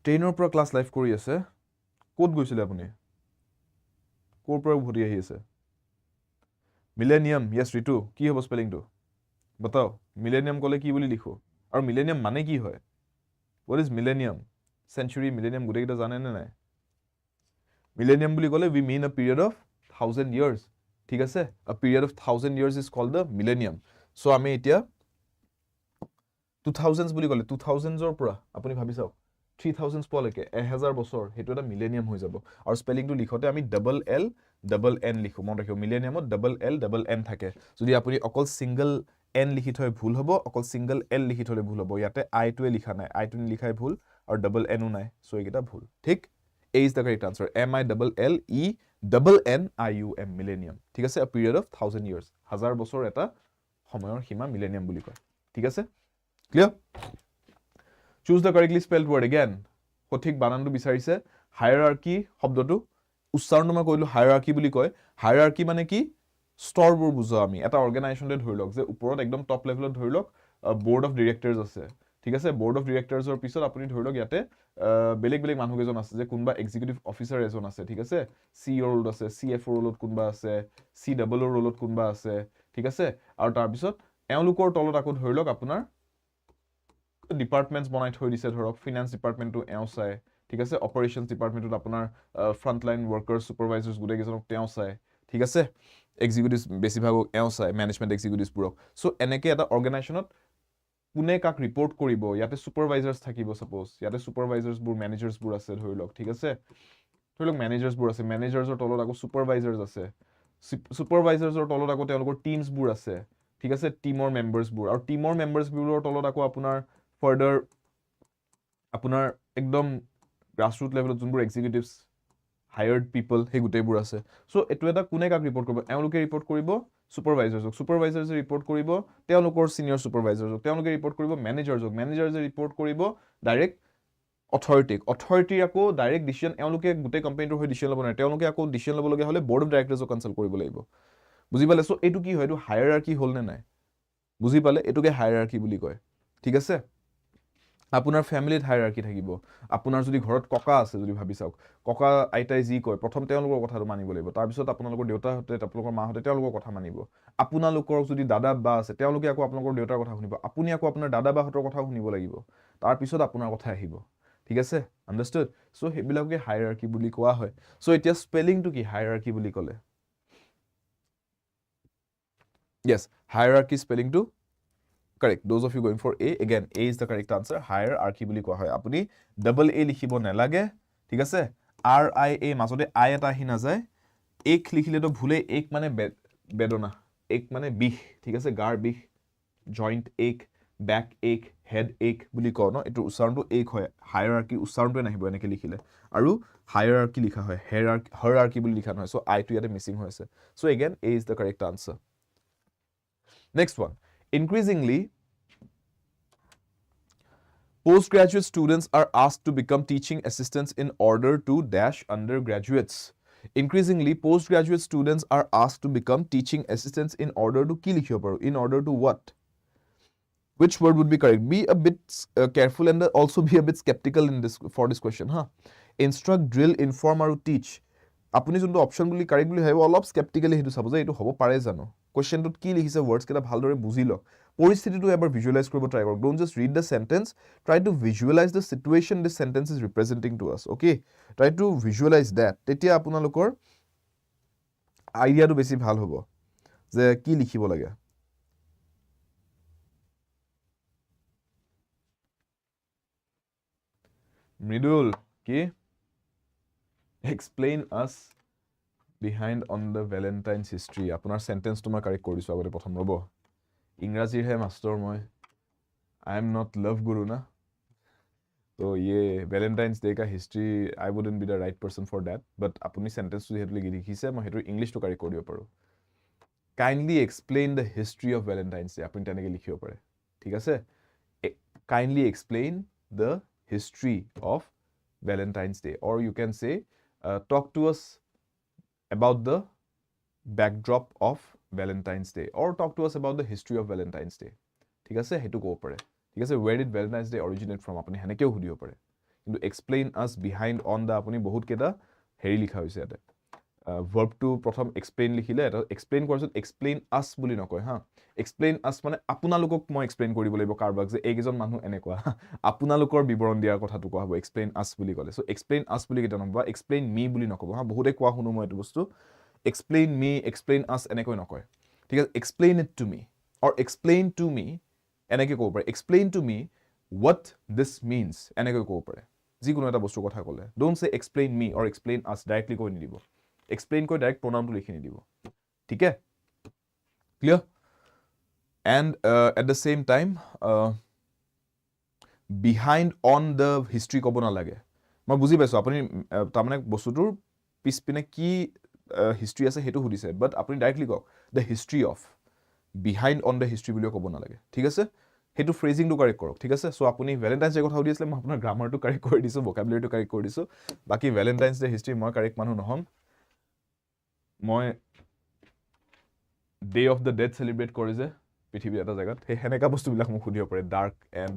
10ৰ পৰা ক্লাছ লাইভ কৰি আছে, ক'ত গৈছিলে আপুনি? ক'ৰ পৰা উভতি আহি আছে? মিলেনিয়াম, য়েছ ৰিতু, কি হ'ব স্পেলিংটো বতাও? মিলেনিয়াম ক'লে কি বুলি লিখোঁ? আৰু মিলেনিয়াম মানে কি হয়? What is millennium? Century, millennium গোটেইকেইটা জানে নে নাই? মিলেনিয়াম বুলি ক'লে উই মিন আ পিৰিয়ড অফ 1000 years, ঠিক আছে? A period of 1000 years is called the millennium. So' আমি এতিয়া 2000s বুলি ক'লে 2000sৰ পৰা আপুনি ভাবি চাওক 3000s পোৱালৈকে 1000 বছৰ, সেইটো এটা মিলেনিয়াম হৈ যাব। আৰু স্পেলিংটো লিখোঁতে আমি LLN লিখোঁ, মনত ৰাখিব। মিলেনিয়ামত LLN থাকে। যদি আপুনি অকল ছিংগল N লিখি থৈ ভুল হ'ব, অকল ছিংগল L লিখি থ'লে ভুল হ'ব। ইয়াতে আইটোৱে লিখা নাই, আইটো লিখাই ভুল, আৰু ডাবল Nও নাই, চ' এইকেইটা ভুল, ঠিক? A is the correct answer, MILLENNIUM, millennium, ঠিক আছে? আ পিৰিয়ড অফ 1000 years, 1000 বছৰ এটা সময়ৰ সীমা মিলেনিয়াম বুলি কয়, ঠিক আছে? Clear? Choose the correctly spelled word again, সঠিক বানানটো বিচাৰিছে। হায়াৰাৰ্কি শব্দটো উচ্চাৰণটো মই কৈলোঁ, হায়াৰাৰ্কি বুলি কয়। হায়াৰাৰ্কি মানে কি? স্তৰবোৰ বুজাওঁ আমি। এটা অৰ্গেনাইজেশ্যনতে ধৰি লওক যে ওপৰত একদম টপ লেভেলত ধৰি লওক বৰ্ড অফ ডিৰেক্টৰ্ছ আছে, ঠিক আছে? বৰ্ড অফ ডিৰেক্টৰ্ছৰ পিছত আপুনি ধৰি লওক ইয়াতে বেলেগ মানুহকেইজন আছে, যে কোনোবা এক্সিকিউটিভ অফিচাৰ এজন আছে, ঠিক আছে? CEO ৰোলত আছে, CFO ৰোলত কোনোবা আছে, COO ৰোলত কোনোবা আছে, ঠিক আছে? আৰু তাৰপিছত এওঁলোকৰ তলত আকৌ ধৰি লওক আপোনাৰ ডিপাৰ্টমেণ্টছ বনাই থৈ দিছে, ধৰক ফিনান্স ডিপাৰ্টমেণ্টটো এওঁ চায়, ঠিক আছে? অপাৰেশ্যনছ ডিপাৰ্টমেণ্টত আপোনাৰ ফ্ৰণ্টলাইন ৱৰ্কাৰ্ছ, ছুপাৰভাইজাৰ্ছ গোটেইকেইজনক তেওঁ চায়, ঠিক আছে? এক্সিকিউটিভছ বেছিভাগক এওঁ চায়, মেনেজমেণ্ট এক্সিকিউটিভছবোৰক। চ' এনেকৈ এটা অৰ্গেনাইজেশ্যনত কোনে কাক ৰিপৰ্ট কৰিব, ইয়াতে ছুপাৰভাইজাৰ্ছ থাকিব, ছাপ'জ ইয়াতে ছুপাৰভাইজাৰ্ছবোৰ মেনেজাৰ্ছবোৰ আছে ধৰি লওক, ঠিক আছে? ধৰি লওক মেনেজাৰ্ছবোৰ আছে, মেনেজাৰ্ছৰ তলত আকৌ ছুপাৰভাইজাৰ্ছ আছে, ছুপাৰভাইজাৰ্ছৰ তলত আকৌ তেওঁলোকৰ টিমছবোৰ আছে, ঠিক আছে? টিমৰ মেম্বাৰ্ছবোৰ, আৰু টিমৰ মেম্বাৰ্ছবোৰৰ তলত আকৌ আপোনাৰ ফাৰ্ডাৰ আপোনাৰ একদম গ্ৰাছৰুট লেভেলত যোনবোৰ এক্সিকিউটিভছ hired people হে গুটেইবোৰ আছে সো এটো এটা কোনে কাক ৰিপৰ্ট কৰিব এওঁলোকে ৰিপৰ্ট কৰিব সুপাৰভাইজাৰক সুপাৰভাইজাৰছে ৰিপৰ্ট কৰিব তেওঁলোকৰ সিনিয়ৰ সুপাৰভাইজাৰক তেওঁলোকে ৰিপৰ্ট কৰিব মেনেজাৰক মেনেজাৰছে ৰিপৰ্ট কৰিব ডাইৰেক্ট অথৰিটি আকৌ ডাইৰেক্ট ডিসিশন এওঁলোকে গুটে কোম্পানীৰ হৈ ডিসিশন ল'ব নাই তেওঁলোকে আকৌ ডিসিশন ল'ব লগা হলে বৰ্ড অফ ডাইৰেক্টৰছক কনসাল্ট কৰিব লাগিব বুজি পালে সো এটো কি হয় এটো হায়াৰাৰ্কি হল নে নাই বুজি পালে এটোকে হায়াৰাৰ্কি বুলি কয় ঠিক আছে আপোনাৰ ফ্যামিলিত হায়াৰাৰ্কি থাকিব আপোনাৰ যদি ঘৰত ককা আছে যদি ভাবি চাওক ককা আইতাই যি কয় প্ৰথম তেওঁলোকৰ কথাটো মানিব লাগিব তাৰ পিছত আপোনালোকৰ দেউতাহঁতে আপোনালোকৰ মাহঁতে তেওঁলোকৰ কথা মানিব আপোনালোকৰ যদি দাদা বা আছে তেওঁলোকে আকৌ আপোনালোকৰ দেউতাৰ কথা শুনিব আপুনি আকৌ আপোনাৰ দাদা বাহঁতৰ কথা শুনিব লাগিব তাৰ পিছত আপোনাৰ কথা আহিব ঠিক আছে আন্ডাৰস্টুড সো হেবিলাকে হায়াৰাৰ্কি বুলি কোৱা হয় সো এতিয়া স্পেলিংটো কি হায়াৰাৰ্কি বুলি ক'লে yes hierarchy spelling to correct those of you going for a again a is the correct answer hierarchy বুলি কোৱা হয় আপুনি double a লিখিব নালাগে ঠিক আছে r i a মাজতে i এটা আহি না যায় এক লিখিলে তো ভুলে এক মানে বেদনা এক মানে বিষ ঠিক আছে গাৰ বিষ জয়েন্ট এক ব্যাক এক হেড এক বুলি কও ন এটো উচ্চাৰণটো এক হয় হায়াৰাৰ্কি উচ্চাৰণটো নাহিব এনেকে লিখিলে আৰু হায়াৰাৰ্কি লিখা হয় হায়াৰাৰ্কি বুলি লিখা নহয় সো i টো ইয়াতে মিসিং হৈ আছে so again a is the correct answer next one increasingly postgraduate students are asked to become teaching assistants in order to dash undergraduates increasingly postgraduate students are asked to become teaching assistants in order to ki likhibo paru in order to what which word would be correct be a bit careful and also be a bit skeptical in this for this question instruct drill inform aru teach আপুনি যোনটো option বুলি correct বুলি ভাবিব অলপ স্কেপটিক্যালি হেতু চাব যে এটো হ'ব পাৰে জানো কোৱেশ্চনটোত কি লিখিছে ওয়াৰ্ডছ কেটা ভালদৰে বুজি লওক পৰিস্থিতিটো এবাৰ ভিজুৱেলাইজ কৰিব ট্ৰাই কৰক don't just read the sentence try to visualise the situation this sentence is representing to us okay try to visualise that তেতিয়া আপোনালোকৰ আইডিয়াটো বেছি ভাল হ'ব যে কি লিখিব লাগে মৃদুল কি explain us behind on the Valentine's history আপোনাৰ সেন্টেন্স তোমাৰ কাৰেক্ট কৰিছো আগতে প্ৰথম ৰব ইংৰাজীৰ হে মাস্টাৰ মই I am not love guru na so ye Valentine's Day ka history I wouldn't be the right person for that but apuni sentence to hetu likhise মই হেতু ইংলিশ to কাৰেক্ট কৰিব পাৰো kindly explain the history of Valentine's Day apuni তেনেকে লিখিব পাৰে ঠিক আছে kindly explain the history of Valentine's Day or you can say talk to us about the backdrop of Valentine's Day or talk to us about the history of Valentine's Day ঠিক আছে হেতু কব পাৰে ঠিক আছে where did Valentine's Day originate from আপুনি হেনেকেও হুদিব পাৰে কিন্তু explain us behind on the আপুনি বহুত কেটা হেৰি লিখা হৈছে ইয়াতে verb to প্ৰথম explain লিখিলে এটা explain কৰাৰ পিছত explain us বুলি নকয় explain us মানে আপোনালোকক মই explain কৰিব লাগিব কাৰবাক যে এইজন মানুহ এনেকুৱা আপোনালোকৰ বিৱৰণ দিয়াৰ কথাটো কোৱা হ'ব explain us বুলি ক'লে so explain us বুলি কেটা নকবা explain me বুলি নকব বহুতে কোৱা শুনো মই এটো বস্তু explain me explain us এনেকৈ নকয় ঠিক আছে explain it to me or explain to me এনেকৈ ক'ব পাৰে explain to me what this means এনেকৈ ক'ব পাৰে যিকোনো এটা বস্তুৰ কথা ক'লে don't say explain me or explain us directly কৈ নিদিব explain কৈ ডাইৰেক্ট pronoun টো লিখি নিদিব ঠিক আছে clear and at the same time behind on the history ক'ব না লাগে মই বুজি পাইছো আপুনি তাৰমানে বস্তুটোৰ পিছপিনে কি হিষ্ট্ৰি আছে হেতু হুদিছে বাট আপুনি ডাইৰেক্টলি কওক the history of behind on the history বুলিও ক'ব না লাগে ঠিক আছে হেতু ফ্ৰেজিং টো কাৰেক্ট কৰক ঠিক আছে সো আপুনি ভ্যালেন্টাইন্স ডে কথা হুদি আছিল মই আপোনাৰ গ্ৰামাৰটো কাৰেক্ট কৰি দিছো ভোকাবুলাৰিটো কাৰেক্ট কৰি দিছো বাকি ভ্যালেন্টাইন্স ডে হিষ্ট্ৰি মই কাৰেক্ট মানুহ নহম মই day of the dead celebrate কৰি যে পৃথিৱীৰ এটা জায়গাত হেনেকা বস্তুবিলাক মোক হুদিব পাৰে ডাৰ্ক এন্ড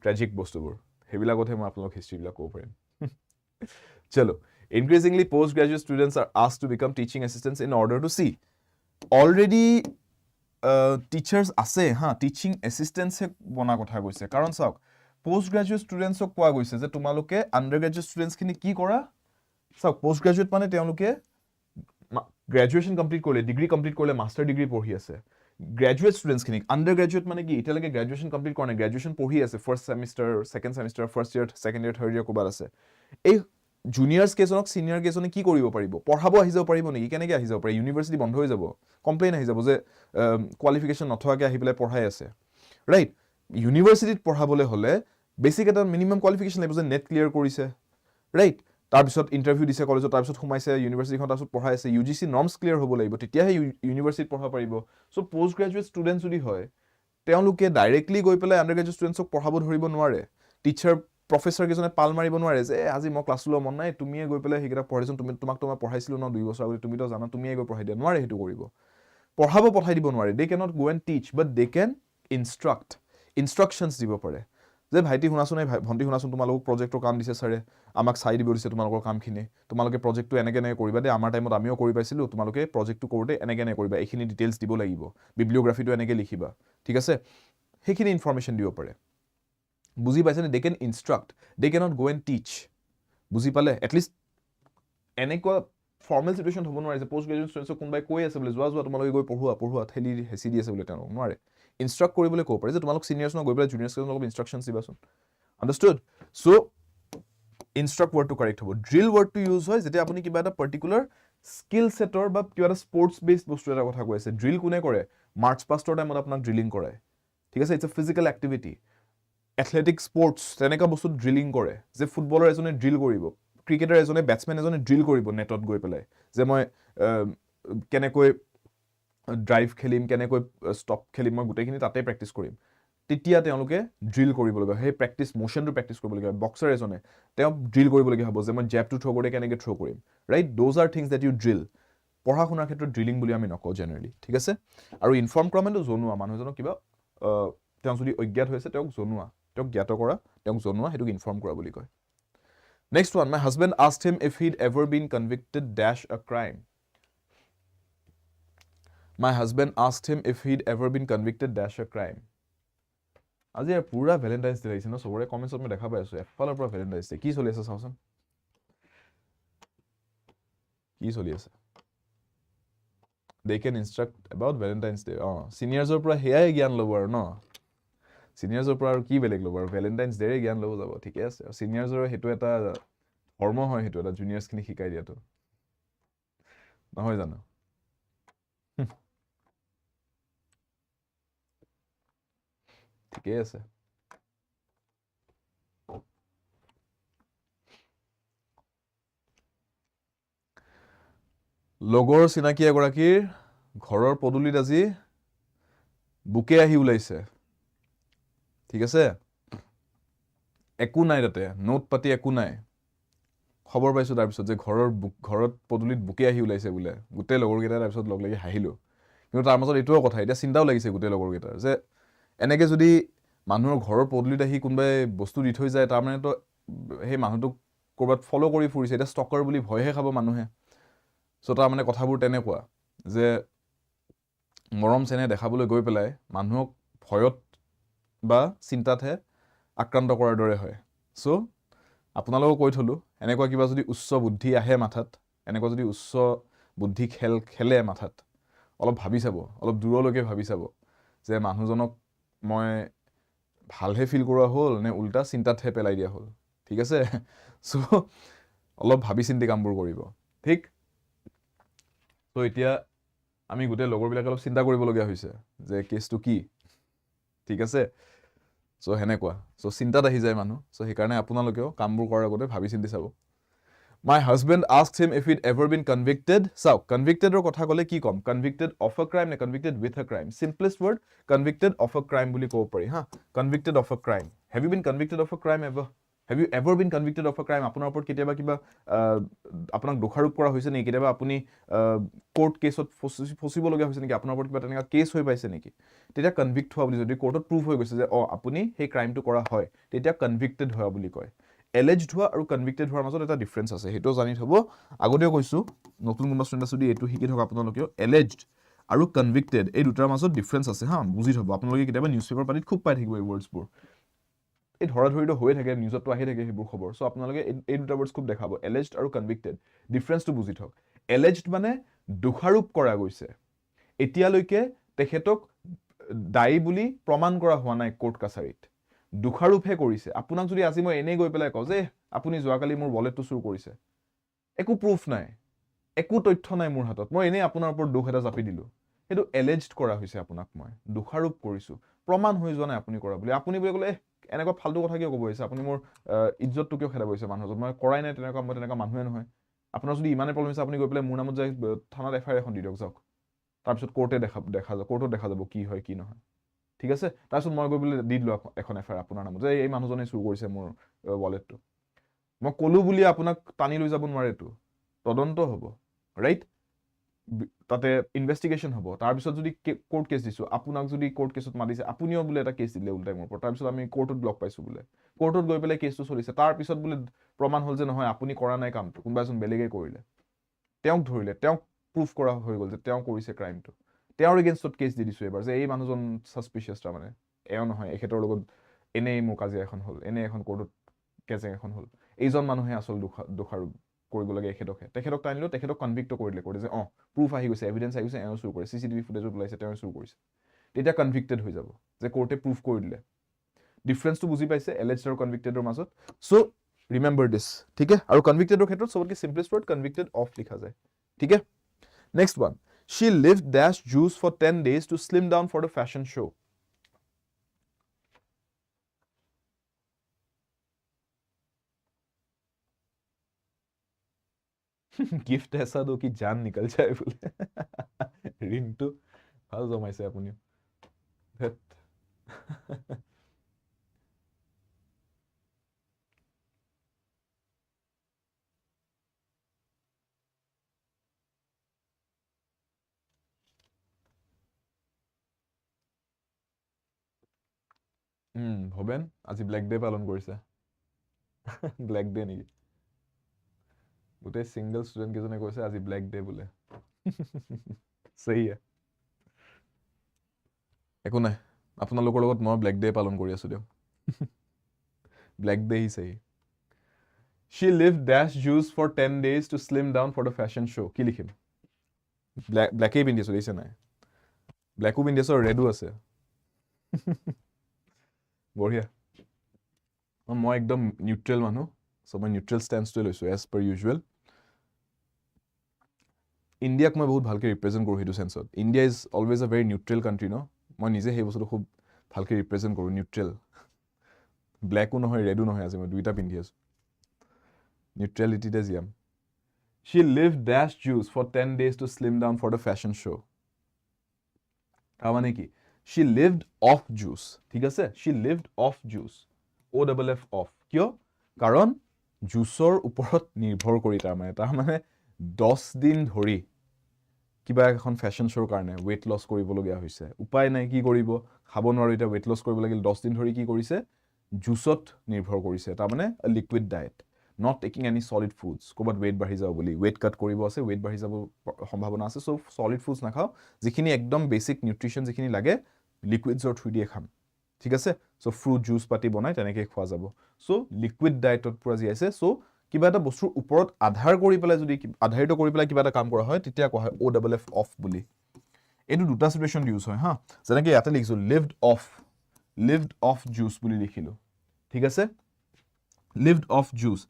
ট্ৰেজিক বস্তুবোৰ হেবিলাকতহে মই আপোনাক হিষ্ট্ৰিবিলাক ক'ব পাৰিম চলো increasingly postgraduate students are asked to become teaching assistants in order to see already teachers আছে teaching assistants হে বনা কথা কৈছে কাৰণ চাওক postgraduate students ক কোৱা গৈছে যে তোমালোকে undergraduate students খিনি কি কৰা চাওক postgraduate মানে তেওঁলোকে graduation complete কৰিলে degree complete কৰিলে master degree পঢ়ি আছে graduate students খিনি undergraduate মানে কি এতিয়ালৈকে graduation complete কৰা নাই graduation পঢ়ি আছে first semester second semester first year second year third year কোবাৰ আছে এই জুনিয়ৰস কেজনক সিনিয়ৰ কেজনে কি কৰিব পাৰিব পঢ়াব আহি যাব পাৰিব নেকি কেনেকৈ আহি যাব পাৰে ইউনিভাৰ্সিটি বন্ধ হৈ যাব কমপ্লেইন আহি যাব যে কোৱালিফিকেশন নথকাকে আহি পেলাই পঢ়াই আছে ৰাইট ইউনিভাৰ্সিটিত পঢ়াবলে হলে বেসিক এটা মিনিমাম কোৱালিফিকেশন লাগিব যে নেট ক্লিয়াৰ কৰিছে ৰাইট তাৰপিছত ইণ্টাৰভিউ দিছে কলেজত, তাৰপিছত সোমাইছে ইউনিভাৰ্চিটিখন, তাৰপিছত পঢ়াই আছে, UGC নৰ্মছ ক্লিয়াৰ হ'ব লাগিব, তেতিয়াহে ইউনিভাৰ্চিটিত পঢ়াব পাৰিব। চ' পষ্ট গ্ৰেজুৱেট ষ্টুডেণ্ট যদি হয়, তেওঁলোকে ডাইৰেক্টলি গৈ পেলাই আণ্ডাৰ গ্ৰেজুৱেট ষ্টুডেণ্টছক পঢ়াব ধৰিব নোৱাৰে। টিচাৰ প্ৰফেচাৰ কেইজনে পাল মাৰিব নোৱাৰে যে আজি মই ক্লাছ লোৱা মন নাই, তুমিয়ে গৈ পেলাই সেইকেইটা পঢ়াইছোন, তোমাক পঢ়াইছিলো ন 2 বছৰ আগতে, তুমিতো জানা, তুমিয়ে গৈ পঢ়াই দিয়া। নোৱাৰে সেইটো কৰিব, পঢ়াব পঠাই দিব নোৱাৰে। দে কেনট গো এণ্ড টিচ, বাট দে কেন ইনষ্ট্ৰাক্ট, ইনষ্ট্ৰাকশ্যনছ দিব পাৰে যে ভাইটি শুনাচোন, এই ভণ্টি শুনাচোন, তোমালোকক প্ৰজেক্টৰ কাম দিছে ছাৰে, আমাক চাই দিব দিছে তোমালোকৰ কামখিনি, তোমালোকে প্ৰজেক্টটো এনেকৈ কৰিবা দেই, আমাৰ টাইমত আমিও কৰি পাইছিলোঁ, তোমালোকে প্ৰজেক্টটো কৰোঁতে এনেকৈ কৰিবা, এইখিনি ডিটেইলছ দিব লাগিব, বিব্লিঅ'গ্ৰাফিটো এনেকৈ লিখিবা, ঠিক আছে, সেইখিনি ইনফৰমেশ্যন দিব পাৰে। বুজি পাইছেনে? দে কেন ইনষ্ট্ৰাক্ট, দে কেনট গো এণ্ড টিচ। বুজি পালে? এটলিষ্ট এনেকুৱা ফৰ্মেল চিটুৱেশ্যন হ'ব নোৱাৰে যে পষ্ট গ্ৰেজুৱেট ষ্টুডেণ্টছক কোনোবাই কৈ আছে বোলে যোৱা তোমালোকে গৈ পঢ়োৱা ঠেলি হেঁচি দি আছে বোলে, তেওঁলোক নোৱাৰে। ইনষ্ট্ৰাক্ট কৰিবলৈ ক'ব পাৰে যে তোমালোক চিনিয়ৰ্ছ ন, গৈ পেলাই জুনিয়ৰ্ছক অলপ ইনষ্ট্ৰাকশ্যনছ দিবাচোন। আণ্ডাৰষ্টুড? চ' ইনষ্ট্ৰাক্ট ৱৰ্ডটো কাৰেক্ট হ'ব। ড্ৰিল ৱৰ্ডটো ইউজ হয় যেতিয়া আপুনি কিবা এটা পাৰ্টিকুলাৰ স্কিল ছেটৰ বা কিবা এটা স্পৰ্টছ বেছড বস্তু এটা কথা কৈ আছে। ড্ৰিল কোনে কৰে? মাৰ্চ পাষ্টৰ টাইমত আপোনাক ড্ৰিলিং কৰায়, ঠিক আছে, it's a physical activity. Athletic sports তেনেকুৱা বস্তুত ড্ৰিলিং কৰে, যে ফুটবলাৰ এজনে ড্ৰিল কৰিব, ক্ৰিকেটাৰ এজনে, বেটছমেন এজনে ড্ৰিল কৰিব নেটত গৈ পেলাই, যে মই কেনেকৈ ড্ৰাইভ খেলিম, কেনেকৈ ষ্টপ খেলিম, মই গোটেইখিনি তাতে প্ৰেক্টিচ কৰিম। তেতিয়া তেওঁলোকে ড্ৰিল কৰিবলগীয়া, সেই প্ৰেক্টিচ মোশ্যনটো প্ৰেক্টিচ কৰিবলগীয়া হয়। বক্সাৰ এজনে তেওঁ ড্ৰিল কৰিবলগীয়া হ'ব যে মই জেবটো থ্ৰ' কৰোঁতে কেনেকৈ থ্ৰ' কৰিম, right? Those are things that you drill. পঢ়া শুনাৰ ক্ষেত্ৰত ড্ৰিলিং বুলি আমি নকওঁ জেনেৰেলি, ঠিক আছে? আৰু ইনফৰ্ম কৰা মানে জনোৱা, মানুহজনক কিবা তেওঁ যদি অজ্ঞাত হৈছে তেওঁক জনোৱা, তেওঁক জ্ঞাত কৰা, তেওঁক জনোৱা, সেইটোক ইনফৰ্ম কৰা বুলি কয়। Next one, my husband asked him if he'd ever been convicted ডেছ a crime. My husband asked him if he'd ever been convicted dash a crime. আজি পুৰা ভেলেণ্টাইন্স ডে লাগিছে ন, চবৰে কমেণ্টছত মই দেখা পাই আছো, এফালৰ পৰা ভেলেণ্টাইন্স ডে। কি চলি আছে চাওচোন, কি চলি আছে? They can instruct about Valentine's Day. চিনিয়ৰ্ছৰ পৰা সেয়াই জ্ঞান ল'ব আৰু ন, চিনিয়ৰ্ছৰ পৰা আৰু কি বেলেগ ল'ব আৰু, ভেলেণ্টাইন্স ডেৰে জ্ঞান ল'ব যাব, ঠিকে আছে। আৰু চিনিয়ৰ্ছৰ সেইটো এটা ধৰ্ম হয়, সেইটো এটা জুনিয়ৰ্ছখিনি শিকাই দিয়াটো, নহয় জানো? ঠিকেই আছে। লগৰ চিনাকি এগৰাকীৰ ঘৰৰ পদূলিত আজি বুকে আহি ওলাইছে, ঠিক আছে, একো নাই তাতে, নোট পাতি একো নাই। খবৰ পাইছোঁ তাৰপিছত যে ঘৰত পদূলিত বুকে আহি ওলাইছে বোলে। গোটেই লগৰকেইটাই তাৰপিছত লগ লাগি হাঁহিলোঁ। কিন্তু তাৰ মাজত এইটোও কথা, এতিয়া চিন্তাও লাগিছে গোটেই লগৰকেইটাৰ, যে এনেকৈ যদি মানুহৰ ঘৰৰ পদূলিত আহি কোনোবাই বস্তু দি থৈ যায়, তাৰমানেতো সেই মানুহটোক ক'ৰবাত ফ'ল' কৰি ফুৰিছে, এতিয়া ষ্টকাৰ বুলি ভয়হে খাব মানুহে। চ' তাৰমানে কথাবোৰ তেনেকুৱা যে মৰম চেনেহ দেখাবলৈ গৈ পেলাই মানুহক ভয়ত বা চিন্তাতহে আক্ৰান্ত কৰাৰ দৰে হয়। চ' আপোনালোকক কৈ থলোঁ, এনেকুৱা কিবা যদি উচ্চ বুদ্ধি আহে মাথাত, এনেকুৱা যদি উচ্চ বুদ্ধি খেলে মাথাত, অলপ ভাবি চাব, অলপ দূৰলৈকে ভাবি চাব যে মানুহজনক মই ভালহে ফিল কৰোৱা হ'ল নে উল্টা চিন্তাতহে পেলাই দিয়া হ'ল, ঠিক আছে? চ' অলপ ভাবি চিন্তি কামবোৰ কৰিব, ঠিক? চ' এতিয়া আমি গোটেই লগৰবিলাকে অলপ চিন্তা কৰিবলগীয়া হৈছে যে কেছটো কি, ঠিক আছে? চ' সেনেকুৱা, চ' চিন্তাত আহি যায় মানুহ। চ' সেইকাৰণে আপোনালোকেও কামবোৰ কৰাৰ আগতে ভাবি চিন্তি চাব। My husband asked him if he'd ever been convicted. চাওক, কনভিক্টেডৰ কথা ক'লে কি ক'ম? কনভিক্টেড অফ আ ক্ৰাইম নে convicted with a crime? Simplest word convicted of a crime বুলি ক'ব পাৰি, হা? Convicted of a crime. Have you been convicted of a crime ever? Have you ever been convicted of a crime? আপোনাৰ ওপৰত কেতিয়াবা কিবা আপোনাক দোষাৰোপ কৰা হৈছে নেকি? কেতিয়াবা আপুনি কোৰ্ট কেছত ফচিবলগীয়া হৈছে নেকি? আপোনাৰ ওপৰত কিবা তেনেকুৱা কেছ হৈ পাইছে নেকি? তেতিয়া কনভিক্ট হোৱা বুলি, যদি কোৰ্টত প্ৰুভ হৈ গৈছে যে আপুনি সেই ক্ৰাইমটো কৰা হয়, তেতিয়া কনভিক্টেড হোৱা বুলি কয়। এলেজড হোৱা আৰু কনভিক্টেড হোৱাৰ মাজত এটা ডিফাৰেঞ্চ আছে, সেইটোও জানি থ'ব। আগতেও কৈছোঁ, নতুন কোনোবা ষ্টুডেণ্ট যদি এইটো শিকি থকা আপোনালোকেও, এলেজড আৰু কনভিক্টেড এই দুটাৰ মাজত ডিফাৰেঞ্চ আছে, হা? বুজি থ'ব। আপোনালোকে কেতিয়াবা নিউজ পেপাৰ পাতিত খুব পাই থাকিব এই ৱৰ্ডছবোৰ, এই ধৰাধৰিটো হৈয়ে থাকে, নিউজতো আহি থাকে সেইবোৰ খবৰ। চ' আপোনালোকে এই দুটা ৱৰ্ডছ খুব দেখাব, এলেজড আৰু কনভিক্টেড। ডিফাৰেঞ্চটো বুজি থওক। এলেজড মানে দোষাৰোপ কৰা গৈছে, এতিয়ালৈকে তেখেতক দায়ী বুলি প্ৰমাণ কৰা হোৱা নাই কোৰ্ট কাছাৰীত, দোষাৰোপহে কৰিছে। আপোনাক যদি আজি মই এনেই গৈ পেলাই কওঁ যে আপুনি যোৱাকালি মোৰ ৱালেটটো চুৰ কৰিছে, একো প্ৰুফ নাই, একো তথ্য নাই মোৰ হাতত, মই এনেই আপোনাৰ ওপৰত দোষ এটা জাপি দিলোঁ, সেইটো এলেজড কৰা হৈছে। আপোনাক মই দোষাৰোপ কৰিছোঁ, প্ৰমাণ হৈ যোৱা নাই আপুনি কৰা বুলি। আপুনি বুলি ক'লে এনেকুৱা ফালতু কথা কিয় ক'ব হৈছে আপুনি মোৰ ইজ্জতটো কিয় খেদাব হৈছে মানুহজন মই কৰাই নাই তেনেকুৱা মই তেনেকুৱা মানুহে নহয় আপোনাৰ যদি ইমানে প্ৰব্লেম হৈছে আপুনি গৈ পেলাই মোৰ নামত যাই থানাত এফআইআৰ এখন দি দিয়ক যাওক তাৰপিছত কোৰ্টে কোৰ্টত দেখা যাব কি হয় কি নহয় ঠিক আছে তাৰপিছত মই গৈ পেলাই দি দিলোঁ এখন এফআইআৰ আপোনাৰ নামত যে এই মানুহজনে চুৰ কৰিছে মোৰ ৱালেটটো মই ক'লো বুলি আপোনাক টানি লৈ যাব নোৱাৰেতো তদন্ত হ'ব ৰাইট তাতে ইনভেষ্টিগেশ্যন হ'ব তাৰপিছত যদি কোৰ্ট কেছ দিছোঁ আপোনাক যদি কোৰ্ট কেছত মাতিছে আপুনিও বোলে এটা কেছ দিলে উল্টাই মোৰ ওপৰত তাৰপিছত আমি কোৰ্টত লগ পাইছোঁ বোলে কোৰ্টত গৈ পেলাই কেছটো চলিছে তাৰপিছত বোলে প্ৰমাণ হ'ল যে নহয় আপুনি কৰা নাই কামটো কোনোবা এজন বেলেগে কৰিলে তেওঁক ধৰিলে তেওঁক প্ৰুফ কৰা হৈ গ'ল যে তেওঁ কৰিছে ক্ৰাইমটো তেওঁৰ এগেইনষ্টত কেছ দি দিছোঁ এবাৰ যে এই মানুহজন ছাছপিচিয়াছ তাৰমানে এওঁ নহয় এখেতৰ লগত এনেই মোৰ কাজিয়া এখন হ'ল এনেই এখন কোৰ্টত কেজেং এখন হ'ল এইজন মানুহে আচল দোষাৰোপ কৰিব লাগে তেখেতক টানিলেও তেখেতক কনভিক্ট কৰিলে ক'লে যে প্ৰুফ আহি গৈছে এভিডেঞ্চ আহি গৈছে এওঁ চুৰ কৰিছে চিচিটিভি ফুটেজত ওলাইছে তেওঁ চুৰ কৰিছে তেতিয়া কনভিক্টেড হৈ যাব যে কোৰ্টে প্ৰুফ কৰি দিলে ডিফাৰেঞ্চটো বুজি পাইছে এলেজড আৰু কনভিক্টেডৰ মাজত চ' ৰিমেম্বাৰ দিছ ঠিক আছে আৰু কনভিক্টেডৰ ক্ষেত্ৰত চবতকৈ চিম্পলেষ্ট ৱৰ্ড কনভিক্টেড অফ লিখা যায় ঠিক আছে next one she lived dash juice for 10 days to slim down for the fashion show gift ऐसा दो कि जान निकल जाए बोले रिंटू ভাল জমাইছে আপুনি ভবেন আজি ব্লেক ডে পালন কৰিছে ব্লেক ডে নেকি গোটেই সিংগল ষ্টুডেণ্ট কেইজনে কৈছে আজি ব্লেক ডে বোলে সহিয়ে একো নাই আপোনালোকৰ লগত মই ব্লেক ডে পালন কৰি আছো দিয়ক ব্লেক ডে হি সহি she lived dash juice for 10 days to slim down for the fashion show কি লিখিম ব্লেকেই পিন্ধি আছো দেখিছে নাই ব্লেকো পিন্ধি আছো ৰেডো আছে বঢ়িয়া মই একদম নিউট্ৰেল মানুহ চ' মই নিউট্ৰেল ষ্টেন্সটোৱে লৈছোঁ এজ পাৰ ইউজুৱেল ইণ্ডিয়াক মই বহুত ভালকৈ ৰিপ্ৰেজেণ্ট কৰোঁ সেইটো চেন্সত ইণ্ডিয়া ইজ অলৱেজ আ ভেৰি নিউট্ৰেল কাণ্ট্ৰি ন মই নিজে সেই বস্তুটো খুব ভালকৈ ৰিপ্ৰেজেণ্ট কৰোঁ নিউট্ৰেল ব্লেকো নহয় ৰেডো নহয় আজি মই দুইটা পিন্ধি আছোঁ নিউট্ৰেলিটিতে জিয়াম she lived dash juice for 10 days to slim down for the fashion show তাৰমানে কি she lived off juice ঠিক আছে she lived off juice OFF off কিয় কাৰণ জুচৰ ওপৰত নিৰ্ভৰ কৰি তাৰমানে 10 দিন ধৰি কিবা এখন ফেশ্বন শ্ব'ৰ কাৰণে ৱেইট লছ কৰিবলগীয়া হৈছে উপায় নাই কি কৰিব খাব নোৱাৰো এতিয়া ৱেইট লছ কৰিব লাগিল 10 দিন ধৰি কি কৰিছে জুচত নিৰ্ভৰ কৰিছে তাৰমানে liquid diet not taking any solid foods ক'বাত weight বাঢ়ি যাব বুলি weight cut কৰিব আছে weight বাঢ়ি যাব সম্ভাৱনা আছে so solid foods নাখাও যিখিনি একদম বেসিক নিউট্ৰিশন যিখিনি লাগে লিকুইডছৰ থ্ৰু দিয়ে খাম ঠিক আছে so fruit juice পাতি বনাই তেনেকে খোৱা যাব so liquid dietত পুৰা যি আছে so কিবা এটা বস্তুৰ ওপৰত আধাৰ কৰি পেলাই যদি আধাৰিত কৰি পেলাই কিবা এটা কাম কৰা হয় তেতিয়া কোৱা হয় OFF off বুলি এটো দুটা সিচুৱেচন ইউজ হয় হা যেনেকৈ ইয়াতে লিখিছো lived off juice বুলি লিখিলো ঠিক আছে lived off juice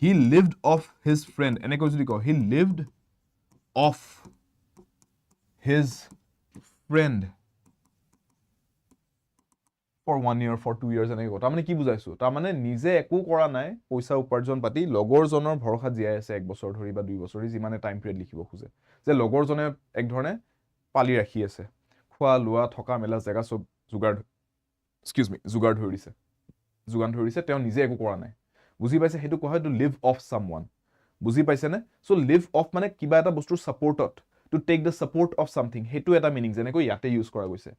he lived off his friend এনেকৈ যদি কও he lived off his friend for 1 year for 2 years এনেকৈ কও তাৰমানে কি বুজাইছো তাৰমানে নিজে একো কৰা নাই পইচা উপাৰ্জন পাতি লগৰজনৰ ভৰসা জিয়াই আছে 1 বছৰ ধৰি বা 2 বছৰ ধৰি যিমানে টাইম পিৰিয়ড লিখিব খুজে যে লগৰজনে এক ধৰণে পালি ৰাখি আছে খোৱা লোৱা থকা মেলা জায়গা সব যোগাৰ ধৰি দিছে যোগান ধৰিছে তেওঁ নিজে একো কৰা নাই বুজি পাইছে হেতু কোৱা হয় টু লিভ অফ সামওয়ান বুজি পাইছে নে সো লিভ অফ মানে কিবা এটা বস্তুৰ সাপোৰ্টত to take the support of something হেতু এটা মিনিং যেনেকৈ ইয়াতে ইউজ কৰা গৈছে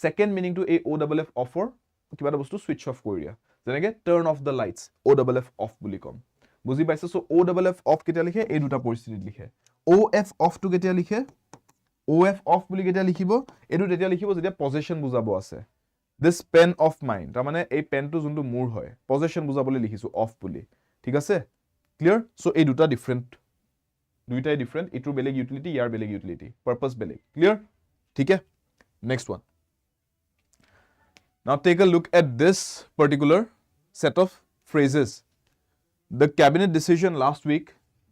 সেকেন্ড মিনিং টু OFF অফৰ কিবা এটা বস্তু সুইচ অফ কৰি দিয়া যেনেকৈ turn of the lights OFF of বুলি কম বুজি পাইছে সো OFF অফ কেতিয়া লিখে এই দুটা পৰিস্থিতিত লিখে OF অফ টু কেতিয়া লিখে OF অফ বুলি কেতিয়া লিখিব এটো তেতিয়া লিখিব যেতিয়া পজেশন বুজাব আছে this pen of mine তাৰমানে এই পেনটো যোনটো মোৰ হয় পজেশন বুজাবলৈ লিখিছো অফ বুলি ঠিক আছে ক্লিয়াৰ সো এই দুটা ডিফাৰেন্ট দুইটাই ডিফাৰেন্ট ইটোৰ বেলেগ ইউটিলিটি ইয়াৰ বেলেগ ইউটিলিটি পাৰপাস বেলেগ ক্লিয়াৰ ঠিক আছে next one now take a look at this particular set of phrases the cabinet decision last week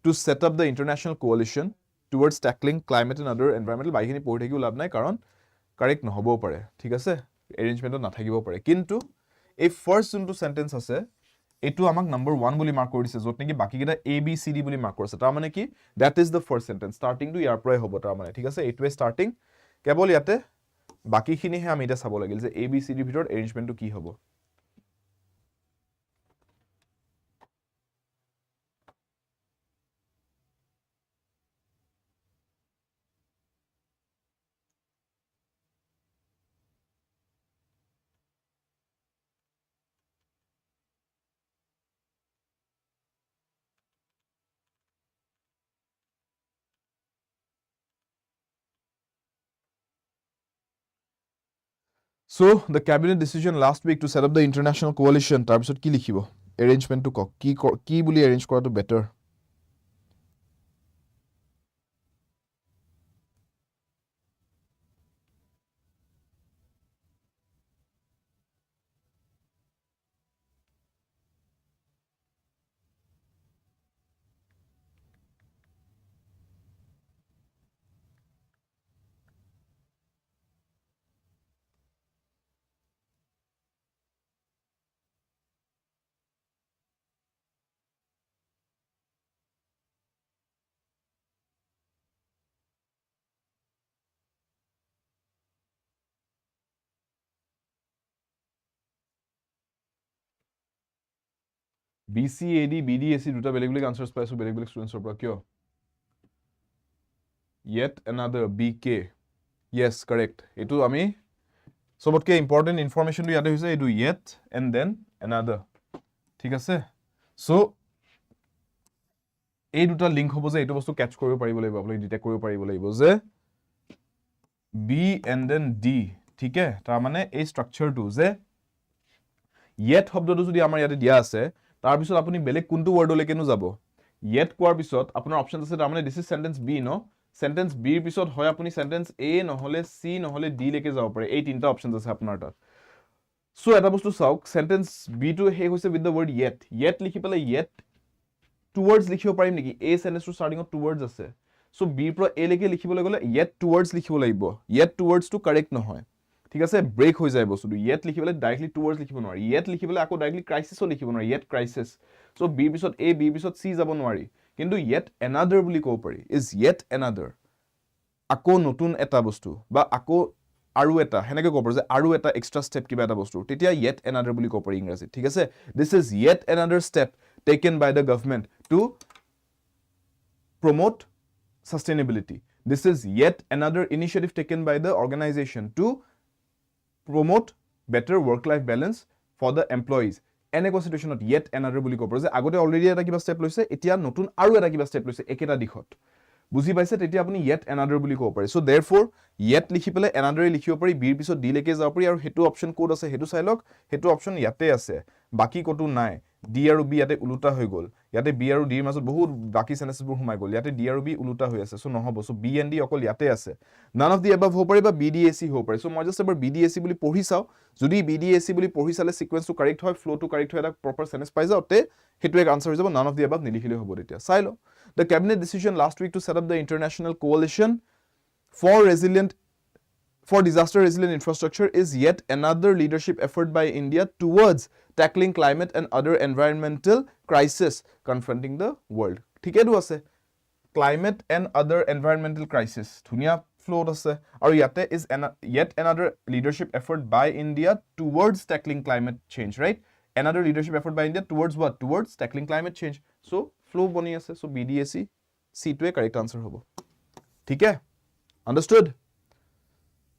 to set up the international coalition towards tackling climate and other environmental বাইখিনি পঢ়ি থাকিও লাভ নাই কাৰণ correct নহবও পাৰে ঠিক আছে এৰেঞ্জমেণ্টত নাথাকিব পাৰে কিন্তু এই ফাৰ্ষ্ট যোনটো সেন্টেন্স আছে এটো আমাক নাম্বাৰ 1 বুলি মাৰ্ক কৰি দিছে যত নেকি বাকি কেইটা এ বি সি ডি বুলি মাৰ্ক কৰিছে তাৰ মানে কি that is the first sentence starting to ইয়াৰ পৰাই হ'ব তাৰ মানে ঠিক আছে এইটোৱে স্টাৰ্টিং কেৱল ইয়াতে বাকিখিনিহে আমি এটা চাব লাগিল যে এ বি সি ডিৰ ভিতৰত এৰেঞ্জমেণ্টটো কি হ'ব So, the cabinet decision last week to set up the international coalition, তাৰপিছত কি লিখিব এৰেঞ্জমেণ্টটো কক কি বুলি এৰেঞ্জ কৰাটো বেটাৰ BCAD, BDAC দুটা বেলেগ বেলেগ আনসাৰ্স পাইছো বেলেগ বেলেগ স্টুডেন্টসৰ পৰা কিয় yet another BK yes correct এটো আমি সবতকে ইম্পৰ্টেন্ট ইনফৰমেশনটো ইয়াতে হৈছে এটো yet and then another ঠিক আছে সো এই দুটা লিংক হ'ব যে এটো বস্তু ক্যাচ কৰিব পাৰিব লাগিব আপুনি ডিটেক্ট কৰিব পাৰিব লাগিব যে B and then D ঠিক আছে তাৰ মানে এই স্ট্ৰাকচাৰটো যে yet শব্দটো যদি আমাৰ ইয়াতে দিয়া আছে তাৰ পিছত আপুনি বেলেগ কোনটো ওয়াৰ্ডলৈকেনো যাব yet কোৱাৰ পিছত আপোনাৰ অপচন আছে তাৰ মানে দিস ইজ সেন্টেন্স B ন সেন্টেন্স B ৰ পিছত হয় আপুনি সেন্টেন্স A নহলে C নহলে D লৈকে যাব পাৰে এই তিনটা অপচন আছে আপোনাৰ তাত সো এটা বস্তু চাওক সেন্টেন্স B টো হে হৈছে উইথ দ্য ওয়াৰ্ড yet লিখি পেলাই yet টুৱাৰ্ডছ লিখিব পাৰিম নেকি A সেন্টেন্সটো স্টাৰ্টিংত টুৱাৰ্ডছ আছে সো B ৰ পৰা A লৈকে লিখিবলৈ গলে yet টুৱাৰ্ডছ লিখিব লাগিব yet টুৱাৰ্ডছ টো কাৰেক্ট নহয় ঠিক আছে ব্ৰেক হৈ যায় বস্তুটো yet লিখিবলৈ ডাইৰেক্টলি টুৱাৰ্ডছ লিখিব নোৱাৰি yet লিখিবলৈ আকৌ ডাইৰেক্টলি ক্ৰাইসিসও লিখিব নোৱাৰি yet ক্ৰাইসিস সো B পিছত A B পিছত C যাব নোৱাৰি কিন্তু yet another বুলি ক'ব পাৰি is yet another আকৌ নতুন এটা বস্তু বা আকৌ আৰু এটা হেনেকে ক'ব পাৰি যে আৰু এটা এক্সট্ৰা স্টেপ কিবা এটা বস্তু তেতিয়া yet another বুলি ক'ব পাৰি ইংৰাজীত ঠিক আছে this is yet another step taken by the government to promote sustainability this is yet another initiative taken by the organization to promote better work life balance for the employees এনেকুৱা সিচুৱেচনত yet another বুলি ক'ব যে আগতে already এটা কিবা step লৈছে এতিয়া নতুন আৰু এটা কিবা স্টেপ লৈছে একেটা দিশত বুজি পাইছে তেতিয়া আপুনি yet another বুলি ক'ব পাৰে সো therefore yet লিখি পেলে another লিখিব পাৰি b পিছত d লৈকে যাব পাৰি আৰু হেতু অপচন কোড আছে হেতু চাই লওক হেতু অপচন ইয়াতে আছে বাকি কতো নাই d আৰু b ইয়াতে উলুটা হৈ গল ইয়াতে b আৰু d ৰ মাজত বহুত বাকি সেন্টেন্সবোৰ সোমাই গল ইয়াতে d আৰু b উলুটা হৈ আছে সো নহব সো b and d অকল ইয়াতে আছে none of the above হ'ব পাৰে বা bdac হ'ব পাৰে সো মই জাস্ট এবাৰ bdac বুলি পঢ়ি চাও যদি bdac বুলি পঢ়ি চালে সিকোয়েন্সটো কাৰেক্ট হয় ফ্লোটো কাৰেক্ট হয় এটা প্ৰপাৰ সেন্টেন্স পাই যাওতে হেতু এক আনসাৰ হৈ যাব none of the above নিলিখিলে হ'ব তেতিয়া চাই ল The cabinet decision last week to set up the international coalition for disaster resilient infrastructure is yet another leadership effort by India towards tackling climate and other environmental crises confronting the world. ঠিকে দু আছে climate and other environmental crisis ধুনিয়া flow আছে আৰু ইয়াতে is yet another leadership effort by India towards tackling climate change right another leadership effort by India towards what towards tackling climate change so flow boni ase so bdac c to a correct answer hobo thik hai understood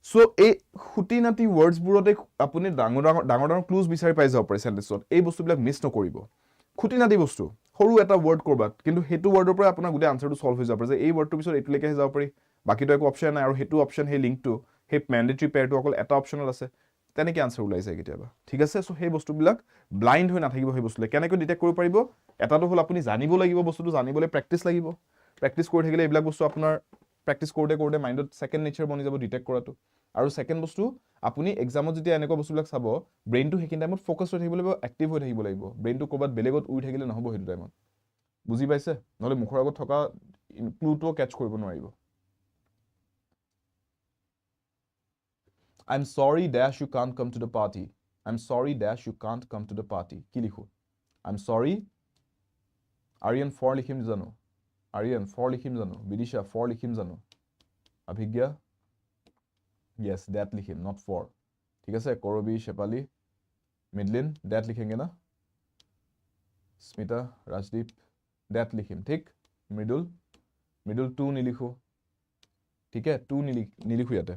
so ei khutinati words burote apuni dangor clues bisari pai jabo pare sentence ot ei bostu bilak miss no koribo khutinati bostu horu eta word korbat kintu hetu word or pora apuna gude answer to solve hoy jabo je ei word to bisor etu leke jabo pari baki to ek option nai aru hetu option he link to he mandatory pair to akol eta optional ase তেনেকে answer ওলাই যায় কেতিয়াবা ঠিক আছে so সেই বস্তুবিলাক blind হৈ নাথাকিব সেই বস্তুলে কেনেকৈ ডিটেক্ট কৰিব পাৰিব এটাটো হল আপুনি জানিব লাগিব বস্তুটো জানিবলৈ প্ৰ্যাকটিস লাগিব প্ৰ্যাকটিস কৰি থাকিলে এইবিলাক বস্তু আপোনাৰ প্ৰ্যাকটিস কৰোতে কৰোতে মাইন্ডত সেকেন্ড নেচাৰ বনি যাব ডিটেক্ট কৰাটো আৰু সেকেন্ড বস্তু আপুনি এক্সামত যেতিয়া এনেকুৱা বস্তুবিলাক চাব ব্ৰেইনটো হেকিন টাইমত ফোকাস হৈ থাকিব লাগিব এক্টিভ হৈ থাকিব লাগিব ব্ৰেইনটো কৰবাত বেলেগত উৰি থাকিলে নহব হেতু টাইমত বুজি পাইছে নহলে মুখৰ আগত থকা ক্লুটো ক্যাচ কৰিব নোৱাৰিব I'm sorry dash you can't come to the party. I'm sorry dash you can't come to the party. কি লিখো? I'm sorry. Aryan for লিখিম জানো? Aryan for লিখিম জানো? Bidisha for লিখিম জানো? Abhigya? Yes, that লিখিম, not for. ঠিক আছে? Korobi, Shepali, Midlin, that লিখেंगे ना? Smita, Rajdeep, that লিখিম, ঠিক? Middle 2 নিলিখো। ঠিক আছে? 2 নিলিখো ইয়াতে।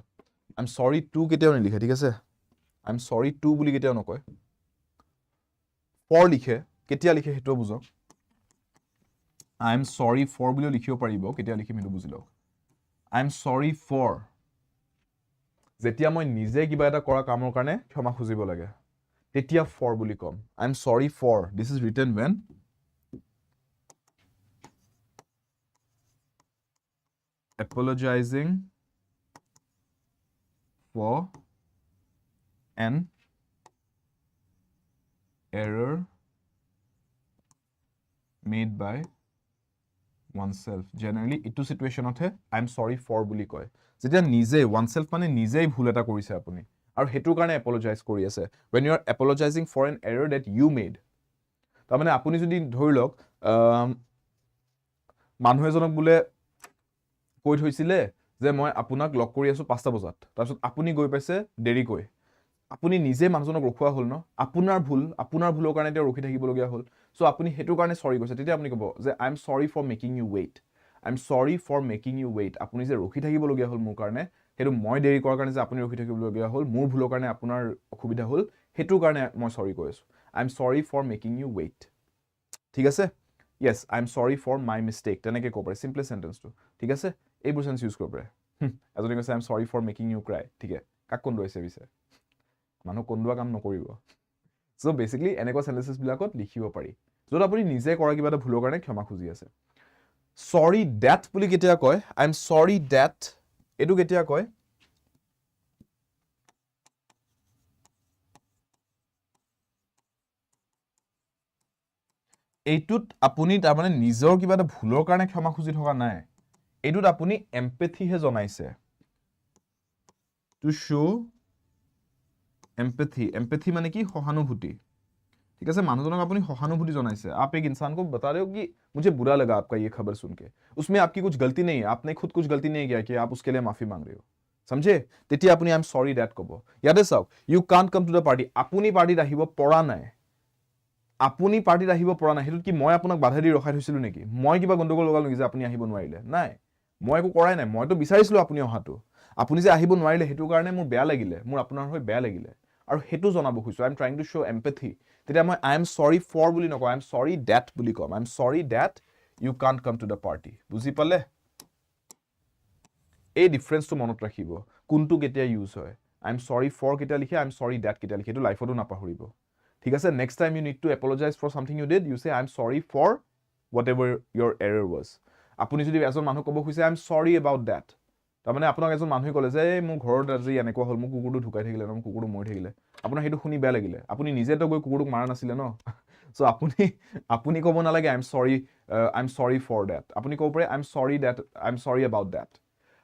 I'm sorry 2 কেতিয়াও নিলিখে, ঠিক আছে? I'm sorry 2 বুলি কেতিয়াও নকয়। For লিখে, কেতিয়া লিখে হেটো বুঝক। I'm sorry for বুলিও লিখিব পাৰিব, কেতিয়া লিখিম হেটো বুজি লওক। I'm sorry for যেতিয়া মই নিজে কিবা এটা কৰা কামৰ কাৰণে ক্ষমা খুজিব লাগে তেতিয়া for বুলি কম। I'm sorry for, this is written when apologizing for an error made by oneself. Generally, itu situation othe I'm sorry for বুলি কয়। যেতিয়া নিজে oneself মানে নিজেই ভুল এটা কৰিছে আপুনি আৰু হেতুৰ কাৰণে apologize কৰি আছে। When you are apologizing for an error that you made, তাৰ মানে আপুনি যদি ধৰি লওক মানুহ এজনক বোলে কৈ থৈছিলে যে মই আপোনাক লগ কৰি আছো 5টা বজাত, তাৰপিছত আপুনি গৈ পাইছে দেৰিকৈ। আপুনি নিজে মানুহজনক ৰখুৱা হ'ল ন, আপোনাৰ ভুলৰ কাৰণে তেওঁ ৰখি থাকিবলগীয়া হ'ল। সো আপুনি হেতুৰ কাৰণে সৰি কৈছে, তেতিয়া আপুনি ক'ব যে I am sorry for making you wait. I am sorry for making you wait. আপুনি যে ৰখি থাকিবলগীয়া হ'ল মোৰ কাৰণে, সেইটো মই দেৰি কৰাৰ কাৰণে যে আপুনি ৰখি থাকিবলগীয়া হ'ল, মোৰ ভুলৰ কাৰণে আপোনাৰ অসুবিধা হ'ল, হেতুৰ কাৰণে মই সৰি কৈ আছো। আই am sorry for making you weight. ঠিক আছে? Yes, I'm sorry for my mistake. তেনেকৈ ক'ব পাৰে, simple sentence-টো। ঠিক আছে? এইবোৰ চেন্স ইউজ কৰিব পাৰে। এজনে কৈছে I'm sorry for making you cry. ঠিক আছে? কাক কন্দুৱাইছে পিছে? মানুহ কন্দুৱা কাম নকৰিব। সো বেসিক্যালি এনেকুৱা সেন্টেন্সেস বিলাকত লিখিব পাৰি য'ত আপুনি নিজে কৰা কিবা এটা ভুলৰ কাৰণে ক্ষমা খুজি আছে। সৰি ডেট বুলি কেতিয়া কয়? আই এম সৰি ডেট, এইটো কেতিয়া কয়? এইটোত আপুনি তাৰমানে নিজৰ কিবা এটা ভুলৰ কাৰণে ক্ষমা খুজি থকা নাই, এইটোত আপুনি এম্পেথিহে জনাইছে। Two show' empathy. एम्पैथी माने की सहानुभूति। ठीक है? मानुजनक अपनी सहानुभूति जनाइसे। आप एक इंसान को बता रहे हो कि मुझे बुरा लगा आपका ये खबर सुन के, उसमें आपकी कुछ गलती नहीं है, आपने खुद कुछ गलती नहीं किया कि आप उसके लिए माफी मांग रहे हो। समझे? तेती अपनी आई एम सॉरी डैट कब यादे चाওক, you can't come to the party. अपनी पार्टी আহিব পৰা নাই, আপুনি পাৰ্টিত আহিব পৰা নাই, হেতুত কি মই আপোনাক বাধা দি ৰখাই থৈছিলো নেকি? মই কিবা গণ্ডগোল লগালো নেকি যে আপুনি আহিব নোৱাৰিলে? নাই, মই একো কৰাই নাই, মইতো বিচাৰিছিলো আপুনি অহাটো। আপুনি যে আহিব নোৱাৰিলে হেতু কাৰণে মোৰ বেয়া লাগিলে, মোৰ আপোনাৰ হৈ বেয়া লাগিলে আৰু হেতু জনাব খুজিছো। I am trying to show' empathy. তেতিয়া মই আই এম সৰি ফৰ বুলি নকওঁ, আই এম সৰি ডেট বুলি কম। I am sorry that you can't come to the party. বুজি পালে? এই ডিফাৰেন্সটো মনত ৰাখিব, কোনটো কেতিয়া ইউজ হয়। আই এম সৰি ফৰ কেতিয়া লিখে, আই এম সৰি ডেট কেতিয়া লিখে, এইটো লাইফতো নাপাহৰিব। ঠিক আছে? Next time you need to apologise for something you did, you say I am sorry for whatever your error was. আপুনি যদি এজন মানুহ ক'ব খুজিছে I am sorry about that, তাৰমানে আপোনাক এজন মানুহে ক'লে যে মোৰ ঘৰত আজি এনেকুৱা হ'ল, মোৰ কুকুৰটো ঢুকাই থাকিলে ন, মোৰ কুকুৰটো মৰি থাকিলে, আপোনাৰ সেইটো শুনি বেয়া লাগিলে, আপুনি নিজেতো গৈ কুকুৰটোক মাৰা নাছিলে ন। চ' আপুনি ক'ব নালাগে আই এম সৰি ফৰ ডেট। আপুনি ক'ব পাৰে আই এম সৰি এবাউট ডেট।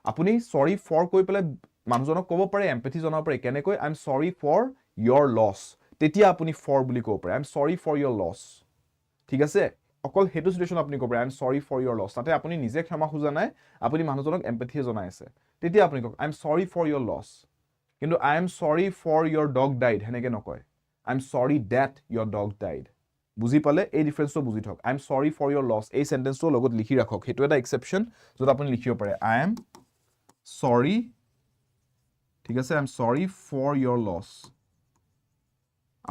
আপুনি সৰি ফৰ কৈ পেলাই মানুহজনক ক'ব পাৰে, এম্পেথি জনাব পাৰে। কেনেকৈ? আই am sorry for your loss. তেতিয়া আপুনি ফৰ বুলি ক'ব পাৰে, আই am sorry for your loss. ঠিক আছে? অকল সেইটো চিটুৱেশ্যন আপুনি ক'ব পাৰে আই am sorry for your loss. তাতে আপুনি নিজে ক্ষমা খোজা নাই, আপুনি মানুহজনক এম্পেথিয়ে জনাই আছে। তেতিয়া আপুনি কওক আই am sorry for your loss. কিন্তু আই am sorry for your dog died সেনেকে নকয়, আই am sorry that your dog died. বুজি পালে? এই ডিফাৰেন্সটো বুজি থওক। আই am sorry for your loss, এই চেণ্টেন্সটো লগত লিখি ৰাখক। সেইটো এটা এক্সেপশ্যন য'ত আপুনি লিখিব পাৰে আই এম সৰি, ঠিক আছে, I am sorry for your loss.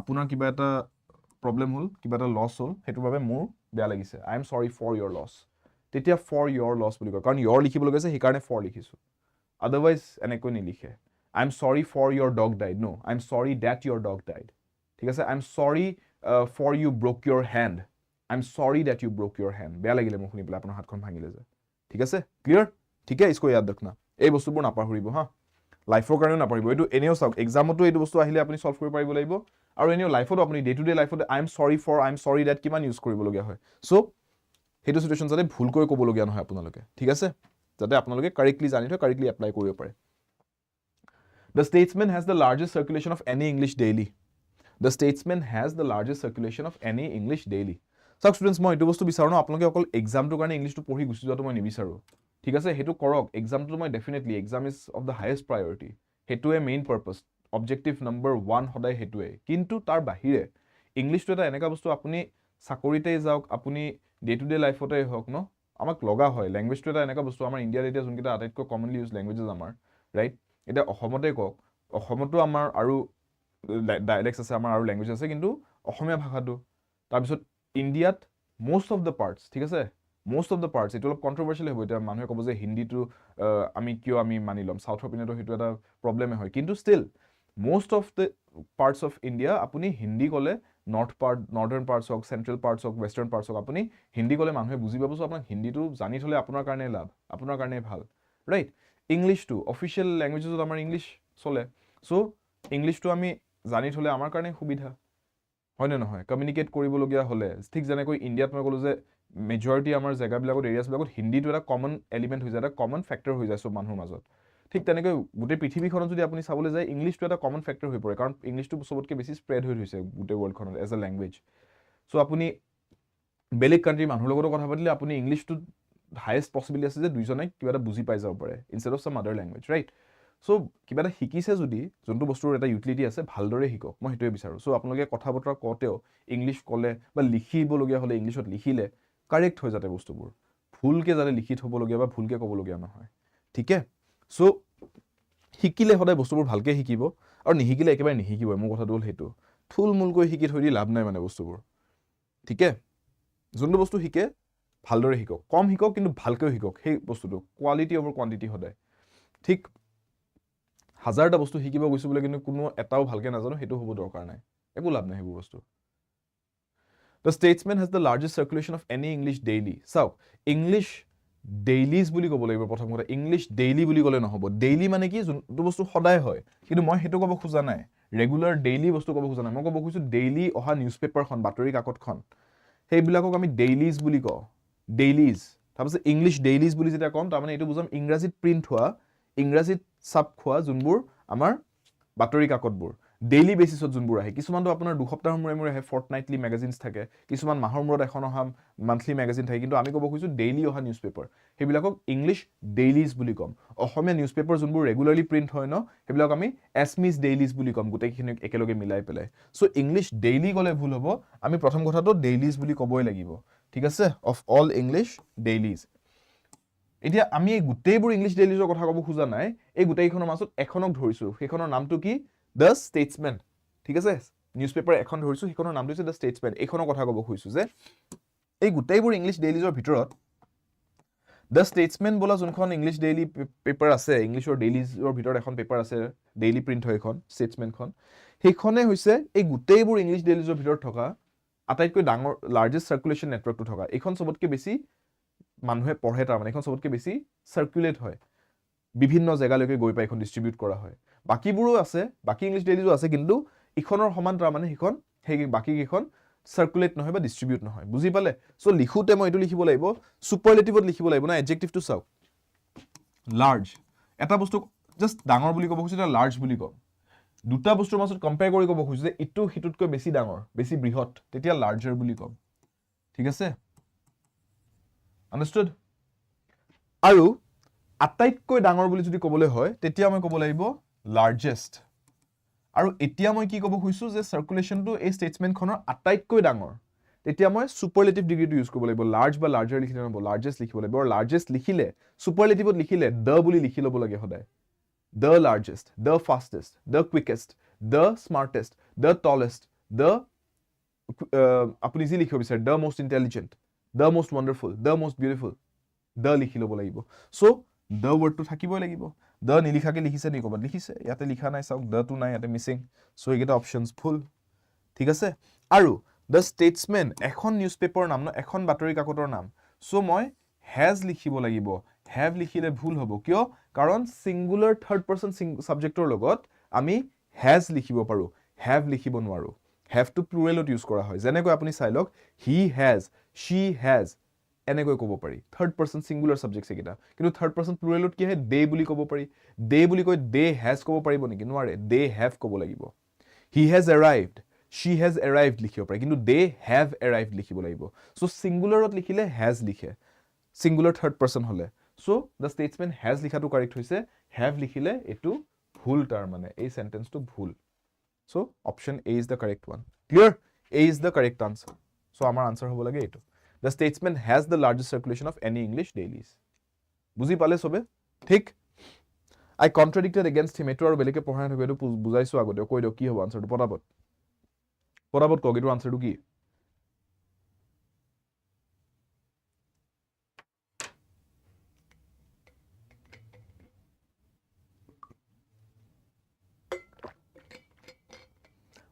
আপোনাৰ কিবা এটা প্ৰব্লেম হ'ল, কিবা এটা লছ হ'ল, সেইটোৰ বাবে মোৰ বেয়া লাগিছে, আই am sorry for your loss. তেতিয়া ফৰ ইয়ৰ লছ বুলি কয়, কাৰণ ইয়ৰ লিখিব লগা আছে সেইকাৰণে ফৰ লিখিছো। আদাৰৱাইজ এনেকৈ নিলিখে। I am sorry for your dog died, no, I am sorry that your dog died. ঠিক আছে? I am sorry for you broke your hand, I am sorry that you broke your hand. বেয়া লাগিলে মোক শুনি পেলাই আপোনাৰ হাতখন ভাঙিলে যে। ঠিক আছে? ক্লিয়াৰ? ঠিক আছে? ইসকো য়াদ ৰখনা। এই বস্তুবোৰ নাপাহৰিব হা, লাইফৰ কাৰণেও নাপাহৰিব। এইটো এনেও চাওক, এক্সামতো এইটো বস্তু আহিলে আপুনি সলভ কৰিব পাৰিব লাগিব, আৰু এনেও লাইফতো আপুনি ডে টু ডে লাইফত আই am sorry for, I am sorry date কিমান ইউজ কৰিবলগীয়া হয়। চ' সেইটো চিটুৱেশ্যন যাতে ভুলকৈ ক'বলগীয়া নহয় আপোনালোকে। ঠিক আছে? যাতে আপোনালোকে কাৰেক্টলি জানি থৈ কাৰেক্টলি এপ্লাই কৰিব পাৰে। The Statesman has the largest circulation of any English daily. The Statesman has the largest circulation of any English daily. So students, মই এইটো বস্তু বিচাৰো না আপোনালোকে অকল এক্সামটোৰ কাৰণে ইংলিশটো পঢ়ি গুচি যোৱাটো মই নিবিচাৰো ঠিক আছে হেতু কৰক এক্সামটো মই definitely exam is of the highest priority হেতুৱে মেইন পাৰপাস অবজেক্টিভ নম্বৰ 1 সদায় হেতুৱে কিন্তু তাৰ বাহিৰে ইংলিশটো এটা এনেকা বস্তু আপুনি চাকৰিতে যাওক আপুনি ডে টু ডে লাইফতে হওক ন আমাক লগা হয় ল্যাঙ্গুৱেজটো এটা এনেকা বস্তু আমাৰ ইণ্ডিয়াৰ এতিয়া যোনকেইটা আটাইতকৈ কমনলি ইউজ ল্যাঙ্গুৱেজেস আমাৰ ৰাইট এটা অসমতে কক অসমতো আমাৰ আৰু ডায়ালেক্টস আছে আমাৰ আৰু ল্যাঙ্গুৱেজ আছে কিন্তু অসমীয়া ভাষাটো তাৰ পিছত ইণ্ডিয়াত most of the parts ঠিক আছে most of the parts এটা অলপ কন্ট্ৰভাৰ্চিয়াল হ'ব এটা মানুহে ক'ব যে হিন্দীটো আমি কিয় আমি মানি লম সাউথৰ পিনেটো হেতু এটা প্ৰবলেম হয় কিন্তু still most of the parts of India আপুনি হিন্দী ক'লে নৰ্থাৰ্ণ পাৰ্টছ হওক চেন্ট্ৰেল পাৰ্টছ হওক ওয়েস্টাৰ্ণ পাৰ্টছ হওক আপুনি হিন্দী ক'লে মানুহে বুজি পাব সো আপোনাক হিন্দীটো জানি থলে আপোনাৰ কাৰণে লাভ আপোনাৰ কাৰণে ভাল ৰাইট ইংলিশটো অফিচিয়েল ল্যাঙ্গুৱেজত আমাৰ ইংলিশ চলে সো ইংলিশটো আমি জানি থলে আমাৰ কাৰণে সুবিধা হয় না নহয় কমিউনিকেট কৰিবলগীয়া হলে ঠিক যেনেকৈ ইণ্ডিয়াত মই ক'লো যে মেজৰিটি আমাৰ জায়গাবিলাকত এৰিয়াছবিলাকত হিন্দীটো এটা কমন এলিমেন্ট হৈ যায় এটা কমন ফেক্টৰ হৈ যায় সব মানুহৰ মাজত ঠিক তেনেকৈ গোটেই পৃথিৱীখনত যদি আপুনি চাবলৈ যায় ইংলিশটো এটা কমন ফেক্টৰ হৈ পৰে কাৰণ ইংলিশটো সবতকৈ বেছি স্প্ৰেড হৈ হৈছে গোটেই ওয়াৰ্ল্ডখনত এজ এ ল্যাঙ্গুৱেজ সো আপুনি বেলেগ কান্ট্ৰি মানুহৰ লগত কথা পাতিলে আপুনি ইংলিশটো হাইয়েষ্ট পসিবিলিটি আছে যে দুইজনে কিবা এটা বুজি পাই যাব পাৰে ইনস্টেড অফ সাম আদাৰ ল্যাঙ্গুৱেজ ৰাইট সো কিবা এটা শিকিছে যদি যোনটো বস্তুৰ এটা ইউটিলিটি আছে ভালদৰে শিকক মই হেতুৱে বিচাৰো সো আপোনালোকে কথা বতৰা কওঁতেও ইংলিশ ক'লে বা লিখিবলগীয়া হলে ইংলিশত লিখিলে কাৰেক্ট হৈ যাতে বস্তুবোৰ ভুলকে যাতে লিখি থবলগীয়া বা ভুলকে ক'বলগীয়া নহয় ঠিক আছে সো শিকিলে সদায় বস্তুবোৰ ভালকে শিকিব আৰু নিহিকিলে একেবাৰে নিহিকিব মোৰ কথাটো হ'ল হেতু থুলমুলকৈ শিকি থৈ দি লাভ নাই মানে বস্তুবোৰ ঠিক আছে যোনটো বস্তু শিকে ভালদৰে শিকক কম শিকক কিন্তু ভালকৈ শিকক সেই বস্তুটো কোৱালিটি ওভাৰ কোৱান্টিটি সদায় ঠিক হাজাৰটা বস্তু শিকিব গৈছো বলে কিন্তু কোনো এটাও ভালকে নাজানো হেতু হ'ব দৰকাৰ নাই একো লাভ নাই হেবোৰ বস্তু The Statesman has the largest circulation of any English daily চাওক ইংলিশ ডেইলিজ বুলি ক'ব লাগিব প্ৰথম কথা ইংলিশ ডেইলি বুলি ক'লে নহব ডেইলি মানে কি যোনটো বস্তু সদায় হয় কিন্তু মই হেতু ক'ব খোজা নাই ৰেগুলাৰ ডেইলি বস্তু ক'ব খোজা নাই মই ক'ব খুজিছো ডেইলি অহা নিউজপেপাৰখন বাতৰি কাকতখন সেইবিলাকক আমি ডেইলিজ বুলি কওঁ ডেইলিজ তাৰপিছত ইংলিশ ডেইলিজ বুলি যেতিয়া কম তাৰমানে এইটো বুজাম ইংৰাজীত প্ৰিন্ট হোৱা ইংৰাজীত ছাপ খোৱা যোনবোৰ আমাৰ বাতৰি কাকতবোৰ ডেইলি বেসিছত যোনবোৰ আহে কিছুমানটো আপোনাৰ দুসপ্তাহৰ মূৰে মূৰে আহে ফৰ্টনাইটলি ম্যাগাজিনছ থাকে কিছুমান মাহৰ মূৰত এখন অহা মান্থলি ম্যাগাজিন থাকে কিন্তু আমি ক'ব খুজিছো ডেইলি অহা নিউজপেপাৰ সেইবিলাকক ইংলিশ ডেইলিজ বুলি কম অসমীয়া নিউজপেপাৰ যোনবোৰ ৰেগুলাৰলি প্ৰিন্ট হয় ন সেইবিলাক আমি এছমিছ ডেইলিজ বুলি কম গোটেইখিনি একেলগে মিলাই পেলাই সো ইংলিশ ডেইলি ক'লে ভুল হ'ব আমি প্ৰথম কথাটো ডেইলিজ বুলি ক'বই লাগিব ঠিক আছে অফ অল ইংলিশ ডেইলিজ এতিয়া আমি এই গোটেইবোৰ ইংলিশ ডেইলিজৰ কথা ক'ব খোজা নাই এই গোটেইখনৰ মাজত এখনক ধৰিছো সেইখনৰ নামটো কি The Statesman ঠিক আছে নিউজপেপাৰ এখন ধৰিছো সেইখনৰ নামটো হৈছে The Statesman এইখনৰ কথা ক'ব খুজিছো যে এই গোটেইবোৰ ইংলিশ ডেইলিজৰ ভিতৰত The Statesman বলা যোনখন ইংলিশ ডেইলি পেপাৰ আছে ইংলিশৰ ডেইলিজৰ ভিতৰত এখন পেপাৰ আছে ডেইলি প্ৰিন্ট হয় এখন ষ্টেটসমেনখন সেইখনে হৈছে এই গোটেইবোৰ ইংলিশ ডেইলিজৰ ভিতৰত থকা আটাইতকৈ ডাঙৰ লাৰ্জেষ্ট সাৰ্কুলেশন নেটৱৰ্কটো থকা এইখন সবতকৈ বেছি মানুহে পঢ়ে তাৰ মানে এখন সবতকৈ বেছি সাৰ্কুলেট হয় বিভিন্ন জায়গালৈকে গৈ পাই এখন ডিস্ট্ৰিবিউট কৰা হয় বাকিবোৰো আছে বাকি ইংলিশ ডেইলিজো আছে কিন্তু ইখনৰ সমান তাৰ মানে হিখন হেই বাকি কিখন সাৰ্কুলেট নহয় বা ডিস্ট্ৰিবিউট নহয় বুজি পালে সো লিখোতে মই এটো লিখিব লাগিব সুপাৰলেটিভত লিখিব লাগিব না এডজেক্টিভটো চাওক লাৰ্জ এটা বস্তু জাস্ট ডাঙৰ বুলি ক'ব খুজিছো এটা লাৰ্জ বুলি কম দুটা বস্তুৰ মাজত কম্পেয়াৰ কৰি ক'ব খুজিছো যে ইটো হিটুতকৈ বেছি ডাঙৰ বেছি বৃহৎ তেতিয়া লাৰ্জাৰ বুলি কম ঠিক আছে আন্ডাৰস্টুড আৰু আটাইতকৈ ডাঙৰ বুলি যদি ক'বলৈ হয় তেতিয়া মই ক'ব লাগিব লাৰ্জেষ্ট আৰু এতিয়া মই কি ক'ব খুজিছো যে সাৰ্কুলেশনটো এই ষ্টেটমেন্টখনৰ আটাইতকৈ ডাঙৰ তেতিয়া মই সুপাৰলেটিভ ডিগ্ৰীটো ইউজ কৰিব লাগিব লাৰ্জ বা লাৰ্জাৰ লিখিলে নহব লাৰ্জেষ্ট লিখিব লাগিব আৰু লাৰ্জেষ্ট লিখিলে সুপাৰলেটিভত লিখিলে দ বুলি লিখি ল'ব লাগে সদায় the largest the fastest the quickest the smartest the tallest the আপুনি যি লিখিব বিচাৰে the most intelligent the most wonderful the most beautiful the লিখি ল'ব লাগিব সো the word টো থাকিবই লাগিব the নিলিখাকে লিখিছে নি ক'বাত লিখিছে ইয়াতে লিখা নাই চাওক the টো নাই ইয়াতে মিসিং সো এইকেইটা অপশনস ফুল ঠিক আছে আৰু the statesman এখন নিউজপেপাৰৰ নাম ন এখন বাতৰি কাকতৰ নাম সো মই has লিখিব লাগিব have লিখিলে ভুল হ'ব কিয় কাৰণ সিঙ্গুলাৰ থাৰ্ড পাৰসন সাবজেক্টৰ লগত আমি has লিখিব পাৰো have লিখিব নোৱাৰো have টো প্লুৰেলত ইউজ কৰা হয় যেনেকৈ আপুনি চাই লওক he has she has এনেকৈ ক'ব পাৰি থাৰ্ড পাৰ্সন সিঙ্গুলাৰ সাবজেক্টছ একিটা কিন্তু থাৰ্ড পাৰ্সন প্লুৰেলত কি হয় দে বুলি ক'ব পাৰি দে বুলি কৈ দে হ্যাজ ক'ব পাৰিব নেকি নোৱাৰে দে হ্যাভ ক'ব লাগিব he has arrived she has arrived লিখিব পাৰে কিন্তু they have arrived লিখিব লাগিব সো সিঙ্গুলাৰত লিখিলে has লিখে সিঙ্গুলাৰ থাৰ্ড পাৰ্সন হলে সো the statesman has লিখাটো কাৰেক্ট হৈছে have লিখিলে এটো ভুল তাৰ মানে এই সেন্টেন্সটো ভুল so option A is the correct one clear A is the correct answer so আমাৰ আনসাৰ হ'ব লাগে এটো the statesman has the largest circulation of any English dailies বুজি পালে সবে ঠিক I contradicted against him এটো আৰু বেলেগে পঢ়াই থাকো এটো বুজাইছো আগতে কৈ দিও কি হ'ব আনসাৰটো পটাপট কক এটো আনসাৰটো কি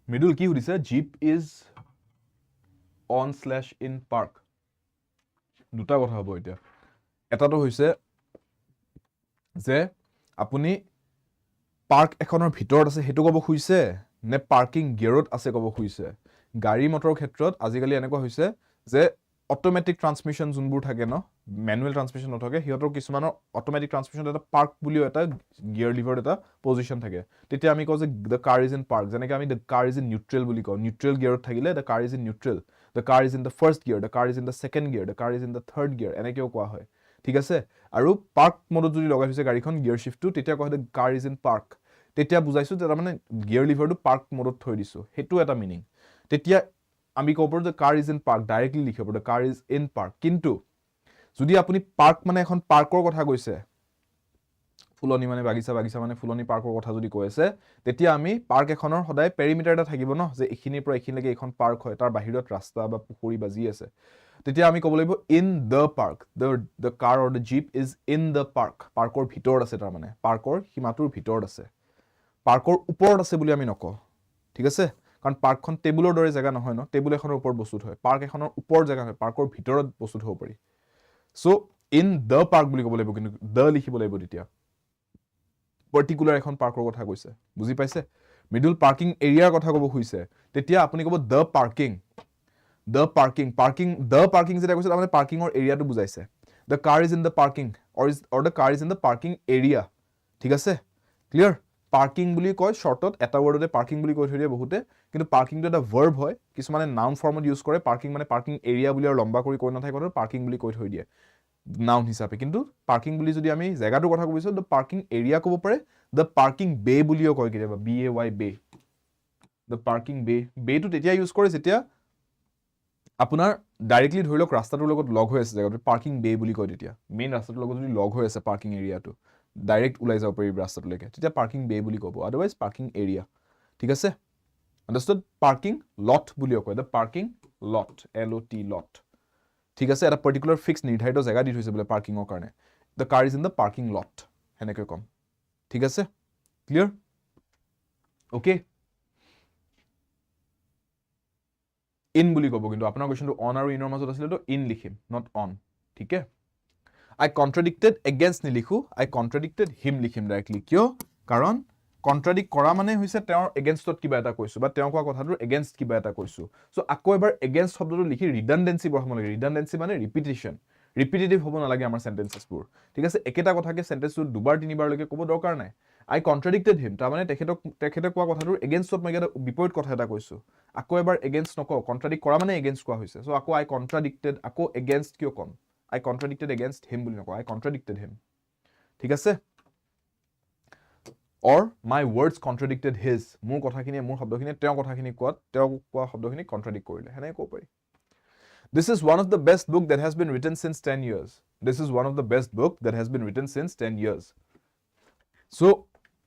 মিডল কি সুধিছে jeep is on slash in park দুটা কথা হ'ব এতিয়া এটাটো হৈছে যে আপুনি পার্ক এখনৰ ভিতৰত আছে হেতু ক'ব খুইছে নে পাৰ্কিং গিয়াৰত আছে ক'ব খুইছে গাড়ী মটৰৰ ক্ষেত্ৰত আজিকালি এনেকুৱা হৈছে যে অটোমেটিক ট্ৰান্সমিশন যোনবোৰ থাকে ন ম্যানুৱেল ট্ৰান্সমিশন নথাকে হিয়তৰ কিছুমানৰ অটোমেটিক ট্ৰান্সমিশন এটা পাৰ্ক বুলিও এটা গিয়াৰ লিভাৰ এটা পজিশন থাকে তেতিয়া আমি কওঁ যে the car is in park যেনেকৈ আমি the car is in neutral বুলি কওঁ নিউট্ৰেল গিয়াৰত থাকিলে the car is in neutral the car is in the first gear the car is in the second gear the car is in the third gear এনেকেও কোৱা হয় ঠিক আছে আৰু park মোডত যদি লগাই হৈছে গাড়ীখন গিয়াৰ শিফটটো তেতিয়া কোৱা হয় the car is in park তেতিয়া বুজাইছো যে মানে গিয়াৰ লিভাৰটো পার্ক মোডত থৈ দিছো হেতু এটা মিনিং তেতিয়া আমি ক'ব পাৰো যে কাৰ ইজ ইন পাৰ্ক ডাইৰেক্টলি লিখিব পাৰো কাৰ ইজ ইন পাৰ্ক কিন্তু যদি আপুনি পাৰ্ক মানে এখন পাৰ্কৰ কথা কৈছে ফুলনি মানে বাগিচা মানে ফুলনি পাৰ্কৰ কথা যদি কৈ আছে তেতিয়া আমি পাৰ্ক এখনৰ সদায় পেৰিমিটাৰ এটা থাকিব ন যে এখিনিৰ পৰা এখিনিলৈকে এখন পাৰ্ক হয় তাৰ বাহিৰত ৰাস্তা বা পুখুৰী বাজি আছে তেতিয়া আমি ক'ব লাগিব in the park the car or the jeep is in the park পাৰ্কৰ ভিতৰত আছে তাৰ মানে পাৰ্কৰ সীমাটোৰ ভিতৰত আছে পাৰ্কৰ ওপৰত আছে বুলি আমি নকওঁ ঠিক আছে কাৰণ পাৰ্কখন টেবুলৰ দৰে জায়গা নহয় ন টেবুল এখনৰ ওপৰত বস্তুত হয় পাৰ্ক এখনৰ ওপৰ জায়গা হয় পাৰ্কৰ ভিতৰত বস্তুত হ'ব পাৰি সো ইন দ্য পাৰ্ক বুলি ক'ব লাগিব কিন্তু দ্য লিখিব লাগিব তেতিয়া পাৰ্টিকুলাৰ এখন পাৰ্কৰ কথা কৈছে বুজি পাইছে মিডল পাৰ্কিং এৰিয়াৰ কথা ক'ব খুইছে তেতিয়া আপুনি ক'ব দ্য পাৰ্কিং দ্য পাৰ্কিং যেটা কৈছে তাৰমানে পাৰ্কিংৰ এৰিয়াটো বুজাইছে the car is in the parking or the car is in the parking area ঠিক আছে ক্লিয়াৰ পাৰ্কিং বুলি কয় শৰ্টত এটা ৱৰ্ডতে পাৰ্কিং বুলি কৈ থৈ দিয়ে বহুতে কিন্তু পাৰ্কিংটো এটা ভাৰ্ব হয় কিছুমানে নাউন ফৰ্মত ইউজ কৰে পাৰ্কিং মানে পাৰ্কিং এৰিয়া বুলি আৰু লম্বা কৰি কৈ নাথাকে কথা পাৰ্কিং বুলি কৈ থৈ দিয়ে নাউন হিচাপে কিন্তু পাৰ্কিং বুলি যদি আমি জায়গাটোৰ কথা কৈছো দ্য পাৰ্কিং এৰিয়া ক'ব পাৰে দ্য পাৰ্কিং বে বুলিও কয় কেতিয়াবা BAY বে দ্য পাৰ্কিং বেটো তেতিয়া ইউজ কৰে যেতিয়া আপোনাৰ ডাইৰেক্টলি ধৰি লওক ৰাস্তাটোৰ লগত লগ হৈ আছে জায়গাটো পাৰ্কিং বে বুলি কয় তেতিয়া মেইন ৰাস্তাটোৰ লগত যদি লগ হৈ আছে পাৰ্কিং এৰিয়াটো ডাইৰেক্ট ওলাই যাব পাৰি ৰাস্তাটোলৈকে তেতিয়া পাৰ্কিং বে বুলি ক'ব আদাৰৱাইজ পাৰ্কিং এৰিয়া ঠিক আছে আন্ডাৰস্টুড পাৰ্কিং লট বুলিও কয় the parking lot LOT lot ঠিক আছে এটা পাৰ্টিকুলাৰ ফিক্স নিৰ্ধাৰিত জায়গা দি থৈছে বোলে পাৰ্কিংৰ কাৰণে the car is in the parking lot হেনেকৈ কম ঠিক আছে ক্লিয়াৰ ওকে ইন বুলি ক'ব কিন্তু আপোনাৰ কোৱেশ্চনটো অন আৰু ইনৰ মাজত আছিল তো ইন লিখিম নট অন ঠিক আছে I contradicted against নিলিখো I contradicted him লিখিম ডাইৰেক্টলি কিয় কাৰণ কন্ট্ৰাডিক্ট কৰা মানে হৈছে তেওঁৰ এগেইনষ্টত কিবা এটা কৈছো বা তেওঁ কোৱা কথাটোৰ এগেইনষ্ট কিবা এটা কৈছো সো আকৌ এবাৰ এগেইনষ্ট শব্দটো লিখি ৰিডান্ডেন্সি বঢ়াব লাগে ৰিডান্ডেন্সি মানে ৰিপিটিটিভ হ'ব নালাগে আমাৰ সেন্টেন্সেছবোৰ ঠিক আছে একেটা কথাকে সেন্টেন্সটো দুবাৰ তিনিবাৰ লৈকে ক'ব দৰকাৰ নাই I contradicted him তাৰ মানে তেখেতে কোৱা কথাটোৰ এগেইনষ্টত মই এটা বিপৰীত কথা এটা কৈছো আকৌ এবাৰ এগেইনষ্ট নকওঁ কন্ট্ৰাডিক্ট কৰা মানে এগেইনষ্ট কোৱা হৈছে সো আকৌ I contradicted আকৌ এগেইনষ্ট কিয় কম I contradicted against him বুলি নকওঁ I contradicted him ঠিক আছে or my words contradicted his মোৰ কথাখিনি মোৰ শব্দখিনি তেওঁৰ কথাখিনি কোৱা শব্দখিনি কন্ট্ৰাডিক্ট কৰিলে হেনে ক'ব পাৰি This is one of the best book that has been written since 10 years This is one of the best book that has been written since 10 years So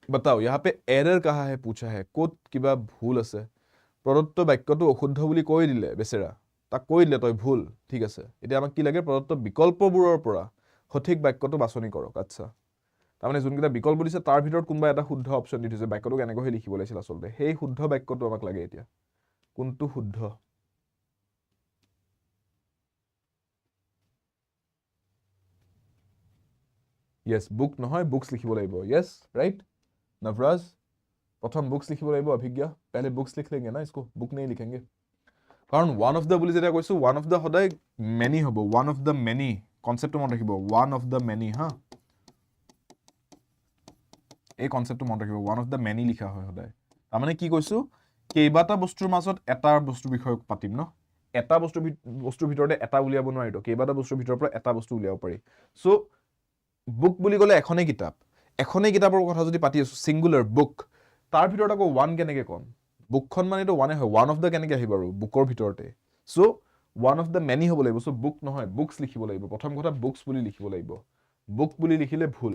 बताओ यहाँ पे error कहाँ है पूछा है ক'ত কিবা ভুল আছে প্ৰদত্ত বাক্যটো অশুদ্ধ বুলি কৈ দিলে বেচেৰা তাক কৈ দিলে তই ভুল ঠিক আছে এতিয়া আমাক কি লাগে প্ৰদত্ত বিকল্পবোৰৰ পৰা সঠিক বাক্যটো বাছনি কৰক আচ্ছা তাৰমানে যোনকেইটা বিকল্প দিছে তাৰ ভিতৰত কোনবা এটা শুদ্ধ অপচন দি থৈছে বাক্যটো কেনেকৈ লিখিব লাগিছিল আচলতে সেই শুদ্ধ বাক্যটো আমাক লাগে এতিয়া কোনটো শুদ্ধ yes book নহয় books লিখিব লাগিব yes right नवराज प्रथम बुक्स लिखिब লাগিব अभिज्ञा पहले बुक्स लिख लेंगे ना इसको बुक नहीं लिखेंगे কাৰণ one of the বুলি যেতিয়া কৈছো one of the সদায় many হ'ব one of the many কনসেপ্টটো মনত ৰাখিব one of the many হা এই কনসেপ্টটো মনত ৰাখিব one of the many লিখা হয় সদায় তাৰ মানে কি কৈছো কেইবাটা বস্তুৰ মাজত এটা বস্তুৰ বিষয়ে পাতিম ন এটা বস্তুৰ ভিতৰতে এটা উলিয়াব নোৱাৰি তো কেইবাটা বস্তুৰ ভিতৰৰ পৰা এটা বস্তু উলিয়াব পাৰি সো বুক বুলি ক'লে এখনেই কিতাপৰ কথা যদি পাতি আছো সিঙ্গুলাৰ বুক তাৰ ভিতৰত আকৌ ওৱান কেনেকৈ কম বুকখন মানে তো ওৱানে হয় ওৱান অফ দ্য কেনেকৈ আহিব আৰু বুকৰ ভিতৰতে so one of the many হ'ব লাগিব সো বুক নহয় বুকছ লিখিব লাগিব প্ৰথম কথা বুকছ বুলি লিখিব লাগিব বুক বুলি লিখিলে ভুল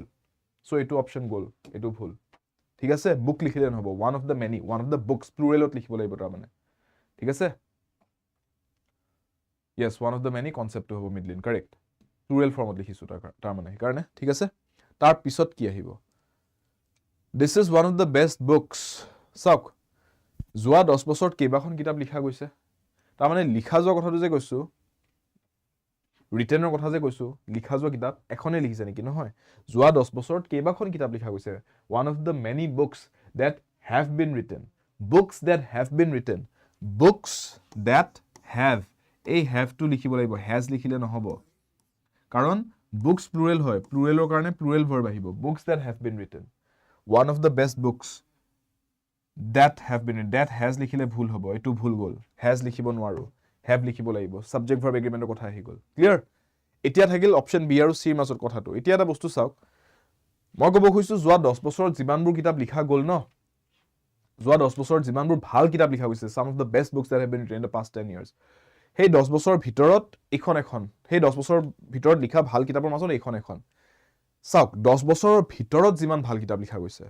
সো এইটো অপচন গ'ল এইটো ভুল ঠিক আছে বুক লিখিলে নহ'ব one of the many one of the books প্লুৰেলত লিখিব লাগিব তাৰ মানে ঠিক আছে yes one of the many concept to have midline correct plural form ত লিখিছো তাৰ মানে সেইকাৰণে ঠিক আছে তাৰ পিছত কি আহিব this is one of the best books চাওক যোৱা 10 বছৰত কেইবাখন কিতাপ লিখা গৈছে তাৰ মানে লিখা যোৱা কথাটো যে কৈছো ৰিটেনৰ কথা যে কৈছো লিখা যোৱা কিতাপ এখনে লিখিছে নেকি নহয় যোৱা 10 বছৰত কেইবাখন কিতাপ লিখা গৈছে one of the many books that have been written books that have been written books that have এই have to লিখিব লাগিব has লিখিলে নহব কাৰণ books plural হয় pluralৰ কাৰণে plural verb আহিব books that have been written one of the best books that have been that has লিখিলে ভুল হ'ব এটো ভুল গল has লিখিব নোৱাৰো have লিখিব লাগিব subject verb agreementৰ কথা আহি গল ক্লিয়াৰ এতিয়া থাকিল অপচন বি আৰু সি মাজত কথাটো এতিয়া এটা বস্তু চাওক মই ক'ব খুজিছো যোৱা 10 বছৰত যিমানবোৰ কিতাপ লিখা গল ন যোৱা 10 বছৰত যিমানবোৰ ভাল কিতাপ লিখা গৈছে some of the best books that have been written in the past 10 years সেই 10 বছৰৰ ভিতৰত এখন সেই 10 বছৰৰ ভিতৰত লিখা ভাল কিতাপৰ মাজত এখন চাওক 10 বছৰৰ ভিতৰত যিমান ভাল কিতাপ লিখা গৈছে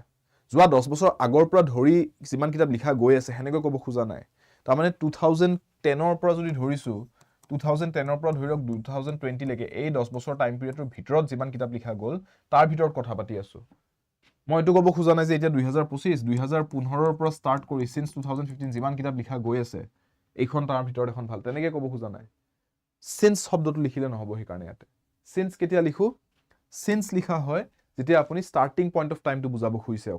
যোৱা 10 বছৰ আগৰ পৰা ধৰি যিমান কিতাপ লিখা গৈ আছে হেনেকৈ ক'ব খোজা নাই তাৰ মানে 2010 ৰ পৰা যদি ধৰিছো 2010 ৰ পৰা ধৰি লওক 2020 লৈকে এই 10 বছৰ টাইম পিৰিয়ডৰ ভিতৰত যিমান কিতাপ লিখা গ'ল তাৰ ভিতৰত কথা পাতি আছো মই এটো ক'ব খোজা নাই যে এতিয়া 2025 2015 ৰ পৰা ষ্টাৰ্ট কৰি since 2015 যিমান কিতাপ লিখা গৈ আছে এইখন তাৰ ভিতৰত এখন ভাল তেনেকৈ ক'ব খোজা নাই since শব্দটো লিখিলে নহব সেই কাৰণে ইয়াতে since কেতিয়া লিখো since লিখা হয় যেতিয়া আপুনি starting point of time টো বুজাব খুজিছে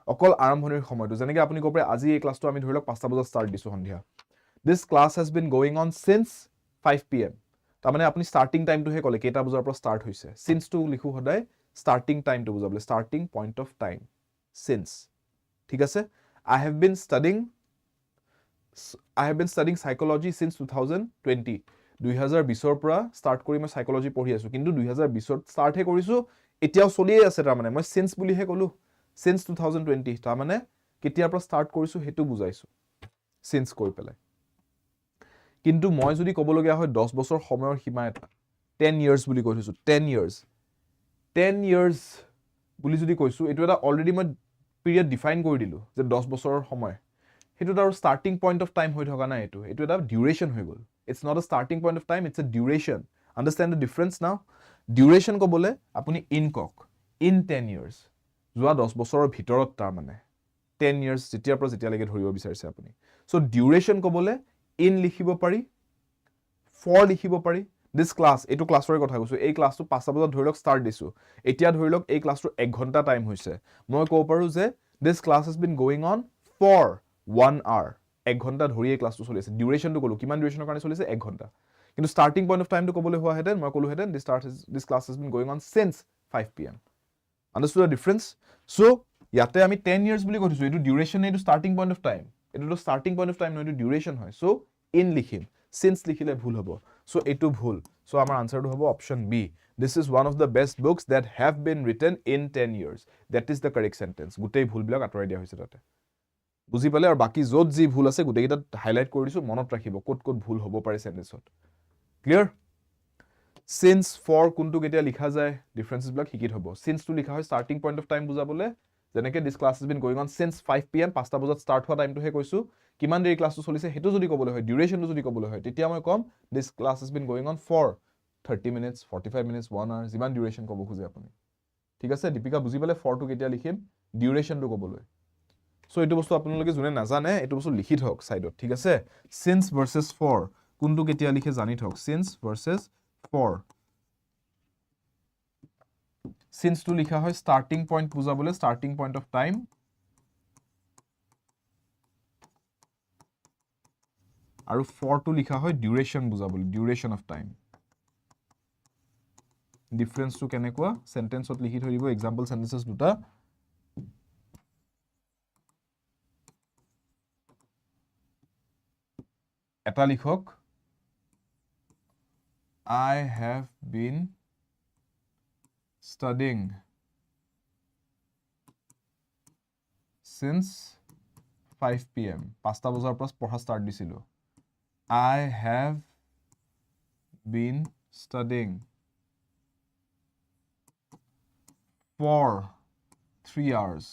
অকল আৰম্ভণিৰ সময়টো যেনেকৈ আপুনি ক'ব পাৰে আজি এই ক্লাছটো আমি ধৰি লওক 5টা বজাত ষ্টাৰ্ট দিছো সন্ধিয়া this class has been going on since 5 pm তাৰ মানে আপুনি starting time টো হে ক'লে কেইটা বজাৰ পৰা ষ্টাৰ্ট হৈছে since টো লিখো সদায় starting time টো বুজাবলৈ starting point of time since ঠিক আছে I have been studying psychology since 2020 2020 ৰ পৰা ষ্টাৰ্ট কৰি মই সাইকোলজি পঢ়ি আছো কিন্তু 2020 ত ষ্টাৰ্ট হে কৰিছো এতিয়াও চলিয়ে আছে তাৰ মানে মই since বুলি হে ক'লো since 2020 তাৰ মানে কেতিয়াৰ পৰা ষ্টাৰ্ট কৰিছো হেতু বুজাইছো since কৈ পেলাই কিন্তু মই যদি ক'ব লগা হয় 10 বছৰ সময়ৰ সীমা এটা 10 years বুলি কৈছো 10 years বুলি যদি কৈছো এটো এটা অলৰেডি মই পিৰিয়ড ডিফাইন কৰি দিলো যে 10 বছৰৰ সময় হেতু তাৰ starting point of time হৈ থকা নাই এটো এটা duration হৈ গল it's not a starting point of time it's a duration understand the difference now duration ক'বলে আপুনি in কক in 10 years যোৱা 10 বছৰৰ ভিতৰত তাৰ মানে 10 years যেতিয়াৰ পৰা যেতিয়ালৈকে ধৰিব বিচাৰিছে আপুনি so duration ক'বলে in লিখিব পাৰি for লিখিব পাৰি this class এইটো ক্লাছৰ কথা কৈছো এই ক্লাছটো 5টা বজাত ধৰি লওক ষ্টাৰ্ট দিছো এতিয়া ধৰি লওক এই ক্লাছটো 1 ঘণ্টা টাইম হৈছে মই ক'ব পাৰো যে this class has been going on for 1 hour 1 ঘণ্টা ধৰি এই ক্লাছটো চলি আছে ডিউৰেচনটো ক'লো কিমান ডিউৰেচনৰ কাৰণে চলিছে 1 ঘণ্টা কিন্তু starting point of time টো ক'বলৈ হোৱা হেতেন মই ক'লো হেতেন this class has been going on since 5 pm understood the difference so ইয়াতে আমি 10 years বুলি কৈছো এটো ডিউৰেচন এটো starting point of time এটো starting point of time নহয় এটো ডিউৰেচন হয় so in লিখিম since লিখিলে ভুল হ'ব so এটো ভুল so আমাৰ আনসাৰটো হ'ব option B this is one of the best books that have been written in 10 years that is the correct sentence গুটেই ভুল বিলাক আতৰাই দিয়া হৈছে তাতে বুজি পালে আৰু বাকি যত যি ভুল আছে গুটেইটা হাইলাইট কৰি দিছো মনত ৰাখিব কোট ভুল হ'ব পাৰে সেন্টেন্সত ক্লিয়াৰ since for কোনটো কেতিয়া লিখা যায় ডিফাৰেন্সেস বিলাক হিকিত হ'ব since টো লিখা হয় starting point of time বুজাবলে যেনেকৈ this class has been going on since 5 pm 5টা বজাত ষ্টাৰ্ট হোৱা টাইমটো হে কৈছো কিমান দেৰি ক্লাছটো চলিছে হেতু যদি ক'বলৈ হয় ডিউৰেচনটো যদি ক'বলৈ হয় তেতিয়া মই কম this class has been going on for 30 minutes 45 minutes 1 hour যিমান ডিউৰেচন ক'ব খুজে আপুনি ঠিক আছে দীপিকা বুজি পালে for টো কেতিয়া লিখিম ডিউৰেচনটো ক'বলৈ সো এটো বস্তু আপোনালোকে জুনে নাজানে এটো বস্তু লিখি থক সাইডত ঠিক আছে since versus for কোনটো কেতিয়া লিখে জানি থক since versus for since to লিখা হয় starting point বুজাবলে starting point of time আৰু for টো লিখা হয় duration বুজাবলৈ duration of time difference টো কেনেকুৱা sentence ত লিখি থৈ দিব example sentences দুটা এটা লিখক I have been studying since 5 p.m. 5টা বজাৰ পৰা পঢ়া ষ্টাৰ্ট দিছিলো I have been studying for 3 hours.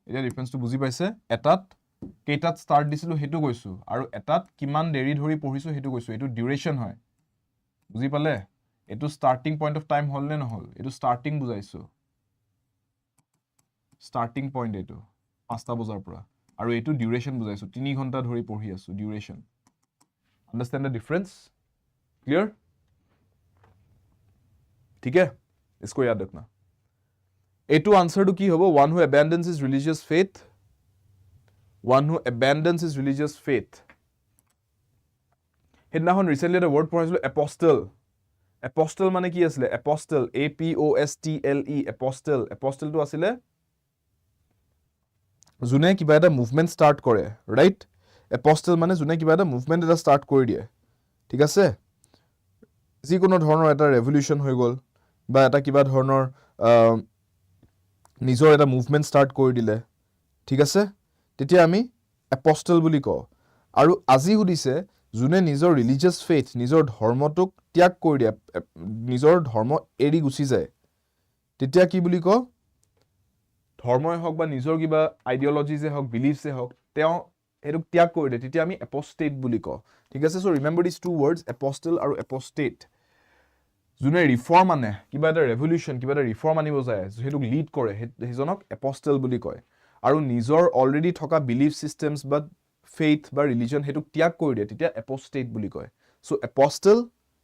এতিয়া ডিফাৰেন্সটো বুজি পাইছে এটাত কেইটাত ষ্টাৰ্ট দিছিলো হেতু কৈছো আৰু এটাত কিমান দেৰি ধৰি পঢ়িছো হেতু কৈছো এটো ডিউৰেচন হয় বুজি পালে এটো স্টাৰ্টিং পইণ্ট অফ টাইম হল নে নহল এটো স্টাৰ্টিং বুজাইছো স্টাৰ্টিং পইণ্ট এটো 5টা বজাৰ পৰা আৰু এটো ডিউৰেচন বুজাইছো 3 ঘণ্টা ধৰি পঢ়ি আছো duration understand the difference clear ठीक है इसको याद रखना এটো আনসাৰটো কি হ'ব one who abandons his religious faith one who abandons his religious faith হেদিনাখন ৰিসেন্টলি এটা word পঢ়াইছিলো apostle apostle মানে কি আছিল apostle a p o s t l e apostle apostle টো আছিল জুনে কিবা এটা মুভমেন্ট ষ্টাৰ্ট কৰে ৰাইট apostle মানে জুনে কিবা এটা মুভমেন্ট এটা ষ্টাৰ্ট কৰি দিয়ে ঠিক আছে যিকোনো ধৰণৰ এটা ৰেভলিউশন হৈ গল বা এটা কিবা ধৰণৰ নিজৰ এটা মুভমেন্ট ষ্টাৰ্ট কৰি দিলে ঠিক আছে তেতিয়া আমি এপষ্টল বুলি কওঁ আৰু আজি সুধিছে জুনে নিজৰ ৰিলিজিয়াছ ফেথ নিজৰ ধৰ্মটোক ত্যাগ কৰি দিয়ে নিজৰ ধৰ্ম এৰি গুচি যায় তেতিয়া কি বুলি কওঁ ধৰ্মই হওক বা নিজৰ কিবা আইডিঅলজিজে হওক বিলিফছে হওক তেওঁ এটোক ত্যাগ কৰি দিয়ে তেতিয়া আমি এপষ্টেট বুলি কওঁ ঠিক আছে so remember this two ওয়াৰ্ডস apostle আৰু এপষ্টেট জুনে ৰিফৰ্ম মানে কিবা এটা ৰেভলিউশন কিবা এটা ৰিফৰ্ম আনিব যায় হেতুক লিড কৰে হেজনক এপষ্টল বুলি কয় আৰু নিজৰ অলৰেডি থকা বিলিফ সিস্টেমস বা ফেথ বা ৰিলিজন হেতুক ত্যাগ কৰি দিয়ে তেতিয়া এপষ্টেট বুলি কয় so apostle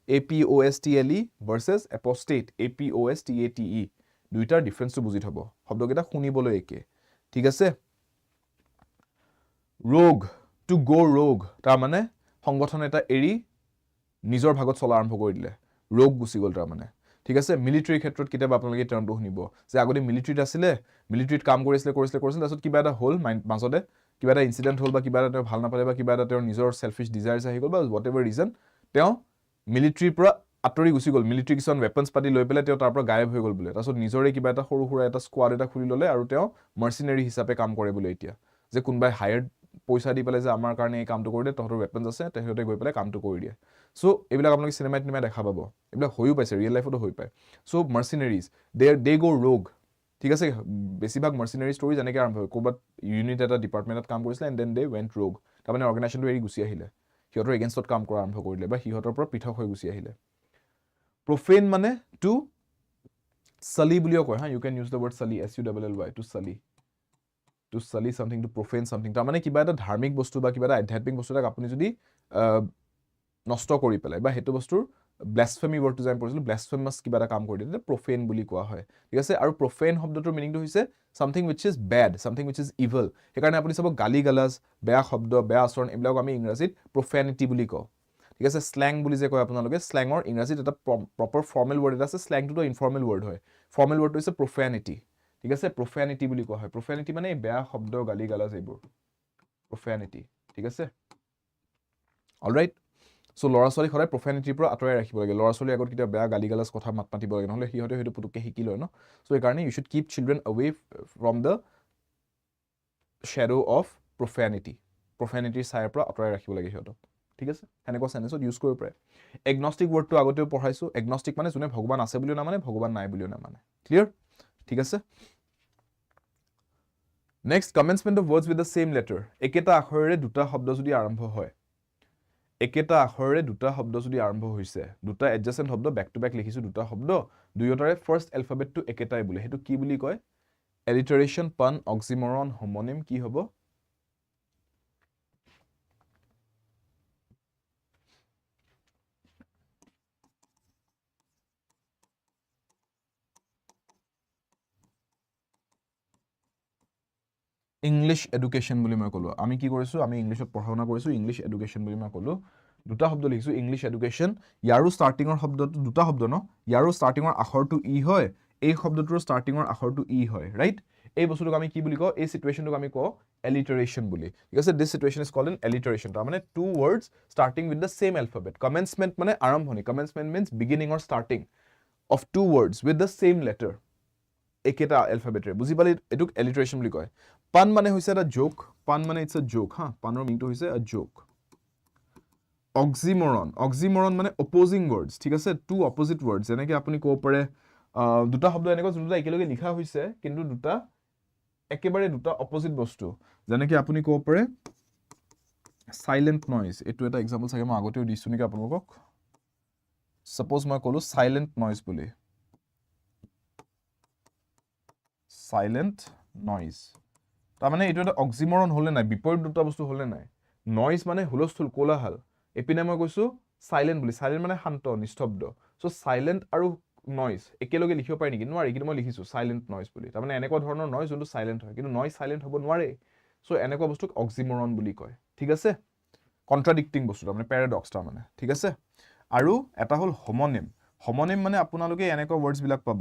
a p o s t l e versus apostate a p o s t a t e দুইটাৰ ডিফাৰেন্সটো বুজি থব শব্দকেইটা শুনিবলৈ একে ঠিক আছে ৰোগ টু গো ৰোগ তাৰ মানে সংগঠন এটা এৰি নিজৰ ভাগত চলা আৰম্ভ কৰি দিলে ৰোগ গুচি গল তাৰ মানে ঠিক আছে মিলিটাৰী ক্ষেত্ৰত কিতাব আপোনালোকে টাৰ্মটো শুনিব যে আগতে মিলিটাৰীত আছিলে মিলিটাৰীত কাম কৰিছিলে তাৰছত কিবা এটা হল মাজতে কিবা এটা ইনসিডেন্ট হল বা কিবা এটা ভাল নাপালে বা কিবা এটা তেওঁৰ নিজৰ সেলফিশ ডিজায়াৰছ আহি গল বা হোৱাটএভাৰ ৰিজন তেওঁ মিলিটাৰীৰ পৰা আতৰি গুচি গল মিলিটাৰী কিছুমান ওয়েপন্স পাতি লৈ পেলাই তেওঁ তাৰ পৰা গায়ব হৈ গল বোলে তাৰছত নিজৰে কিবা এটা সৰু সুৰা এটা স্কোৱাড এটা খুলি ললে আৰু তেওঁ মাৰ্সিনাৰী হিচাপে কাম কৰে বোলে এতিয়া যে কোনবাই হায়াৰ পইচা দি পেলাই যে আমাৰ কাৰণে এই কামটো কৰি দিয়ে তহঁতৰ ওয়েপন্স আছে তেহঁতে গৈ পেলাই কামটো কৰি দিয়ে সো এইবিলাক আপোনালোকে সিনেমাত দেখা পাব এইবিলাক হৈও পাইছে ৰিয়েল লাইফতো হৈ পায় সো মাৰ্সিনাৰীজ দে গো ৰোগ ঠিক আছে বেছিভাগ মাৰ্সিনাৰী ষ্টৰী যেনেকৈ আৰম্ভ হয় ক'ৰবাত ইউনিট এটা ডিপাৰ্টমেণ্টত কাম কৰিছিলে এণ্ড দেন দে ৱেণ্ট ৰোগ তাৰমানে অৰ্গেনাইজেশ্যনটো এৰি গুচি আহিলে সিহঁতৰ এগেইনষ্টত কাম কৰা আৰম্ভ কৰিলে বা সিহঁতৰ পৰা পৃথক হৈ গুচি আহিলে প্ৰফেন মানে টু সালি বুলিও কয় হা you can use the word sully SULLY to sully something to profane something তাৰমানে কিবা এটা ধাৰ্মিক বস্তু বা কিবা এটা আধ্যাত্মিক বস্তু এটাক আপুনি যদি নষ্ট কৰি পেলাই বা হেতু বস্তুৰ ব্লাসফেমি ৱৰ্ডটো যে আমি পঢ়িছিলো ব্লাসফেমাছ কিবা এটা কাম কৰি দিলে প্ৰফেন বুলি কোৱা হয় ঠিক আছে আৰু প্ৰফেন শব্দটোৰ মিনিংটো হৈছে something which is bad something which is evil সেইকাৰণে আপুনি চাব গালি গালাজ বেয়া শব্দ বেয়া আচৰণ এইবিলাক আমি ইংৰাজীত প্ৰফেনিটি বুলি কওঁ ঠিক আছে স্ল্যাং বুলি যে কয় আপোনালোকে স্ল্যাঙৰ ইংৰাজীত এটা প্ৰপাৰ ফৰ্মেল ৱৰ্ড এটা আছে স্ল্যাংটো ইনফৰ্মেল ৱৰ্ড হয় ফৰ্মেল ৱৰ্ডটো হৈছে প্ৰফেনিটি ঠিক আছে প্ৰফেনিটি বুলি কোৱা হয় প্ৰফেনিটি মানে বেয়া শব্দ গালি গালাজ এইবোৰ প্ৰফেনিটি ঠিক আছে অলৰাইট সো লৰা ছোৱালী খৰাই প্ৰফেনিটিৰ পৰা আতৰাই ৰাখিব লাগে লৰা ছোৱালী আগত কিটা বেয়া গালি গালাজ কথা মাত মাতিব লাগে নহলে হিহঁতে হেতু পুতুকে শিকি লয় ন সো এই কাৰণে you should keep children away from the shadow of প্ৰফেনিটিৰ ছায়াৰ পৰা আতৰাই ৰাখিব লাগে হিহঁতক ঠিক আছে হেনেকুৱা সেন্সত ইউজ কৰিব পাৰে এগনষ্টিক ৱৰ্ডটো আগতেও পঢ়াইছো এগনষ্টিক মানে যোনে ভগৱান আছে বুলিও নামানে ভগৱান নাই বুলিও নামানে ক্লিয়াৰ ঠিক আছে next commencement of words with the same letter একেটা আখৰেৰে দুটা শব্দ যদি আৰম্ভ হয় একেটা আখৰেৰে দুটা শব্দ যদি আৰম্ভ হৈছে দুটা এডজাসেন্ট শব্দ ব্যাক টু ব্যাক লিখিছো দুটা শব্দ দুয়োটাৰে ফাৰ্স্ট এলফাবেটটো একেটাই বুলি হেতু কি বুলি কয় এলিটাৰেশন পান অক্সিমৰন হোমোনিম কি হ'ব ইংলিছ এডুকেশ্যন বুলি মই ক'লো আমি কি কৰিছোঁ আমি ইংলিছত পঢ়া শুনা কৰিছোঁ ইংলিছ এডুকেশ্যন বুলি মই ক'লো দুটা শব্দ লিখিছোঁ ইংলিছ এডুকেশ্যন ইয়াৰো ষ্টাৰ্টিঙৰ শব্দটো দুটা শব্দ ন ইয়াৰো ষ্টাৰ্টিঙৰ আখৰটো ই হয় এই শব্দটোৰ ষ্টাৰ্টিঙৰ আখৰটো ই হয় ৰাইট এই বস্তুটোক আমি কি বুলি কওঁ এই সিচুৱেশ্যনটোক আমি কওঁ এলিটাৰেশ্যন বুলি ঠিক আছে this situation is called an alliteration তাৰ মানে two words starting with the same alphabet commencement মানে আৰম্ভণি commencement means beginning or starting of two words with the same letter একেটা এলফাবেটেৰে বুজি পালি এটোক এলিটাৰেশ্যন বুলি কয় পান মানে হৈছে এটা জোক পান মানে ইটস আ জোক হা পানৰ মিনিংটো হৈছে আ জোক অক্সিমৰন মানে অপোজিং ৱৰ্ডছ ঠিক আছে টু অপোজিট ৱৰ্ডছ যেনেকৈ আপুনি ক'ব পাৰে দুটা শব্দ এনেকুৱা যোনটা একেলগে লিখা হৈছে কিন্তু দুটা একেবাৰে দুটা অপোজিট বস্তু যেনেকৈ আপুনি ক'ব পাৰে সাইলেন্ট নইজ এইটো এটা এক্সাম্পল চাগে মই আগতেও দিছোঁ নেকি আপোনালোকক সাপোজ মই ক'লো সাইলেন্ট নইজ বুলি সাইলেন্ট নইজ তাৰমানে এইটো এটা অক্সিমৰন হ'লে নাই বিপৰীত দুটা বস্তু হ'লে নাই নইজ মানে হুলস্থুল কোলাহল এপিনে মই কৈছোঁ সাইলেন্ট বুলি সাইলেন্ট মানে শান্ত নিস্তব্ধ চ' সাইলেন্ট আৰু নইজ একেলগে লিখিব পাৰি নেকি নোৱাৰি কিন্তু মই লিখিছোঁ সাইলেন্ট নইজ বুলি তাৰমানে এনেকুৱা ধৰণৰ নইজ যোনটো সাইলেন্ট হয় কিন্তু নইজ সাইলেন্ট হ'ব নোৱাৰে চ' এনেকুৱা বস্তুক অক্সিমৰন বুলি কয় ঠিক আছে কণ্ট্ৰাডিক্টিং বস্তু তাৰমানে পেৰাডক্স তাৰমানে ঠিক আছে আৰু এটা হ'ল হোমনিম মানে আপোনালোকে এনেকুৱা ৱৰ্ডছবিলাক পাব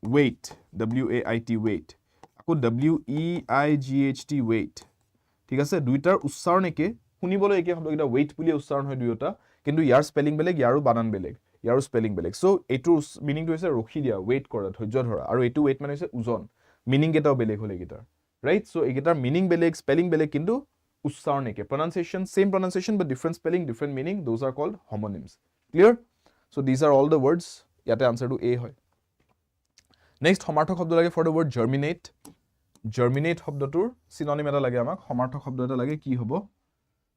weight WAIT weight আকৌ WEIGHT weight ঠিক আছে দুইটাৰ উচ্চাৰণ একে শুনিবলৈ একে শব্দকেইটা weight বুলি উচ্চাৰণ হয় দুয়োটা কিন্তু ইয়াৰ স্পেলিং বেলেগ ইয়াৰো বানান বেলেগ ইয়াৰো স্পেলিং বেলেগ চ' এইটোৰ মিনিংটো হৈছে ৰখি দিয়া ৱেইট কৰা ধৈৰ্য ধৰা আৰু এইটো ৱেইট মানে হৈছে ওজন মিনিং কেইটাও বেলেগ হ'ল এইকেইটাৰ ৰাইট চ' এইকেইটাৰ মিনিং বেলেগ স্পেলিং বেলেগ কিন্তু উচ্চাৰণ একে pronunciation same pronunciation but different spelling different meaning those are called homonyms clear so' these are all the words ইয়াতে আনচাৰটো এ হয় নেক্সট সমাৰ্থক শব্দ লাগে ফৰ দ্য ৱৰ্ড জাৰ্মিনেট শব্দটোৰ চিননিম এটা লাগে আমাক সমাৰ্থক শব্দ এটা লাগে কি হ'ব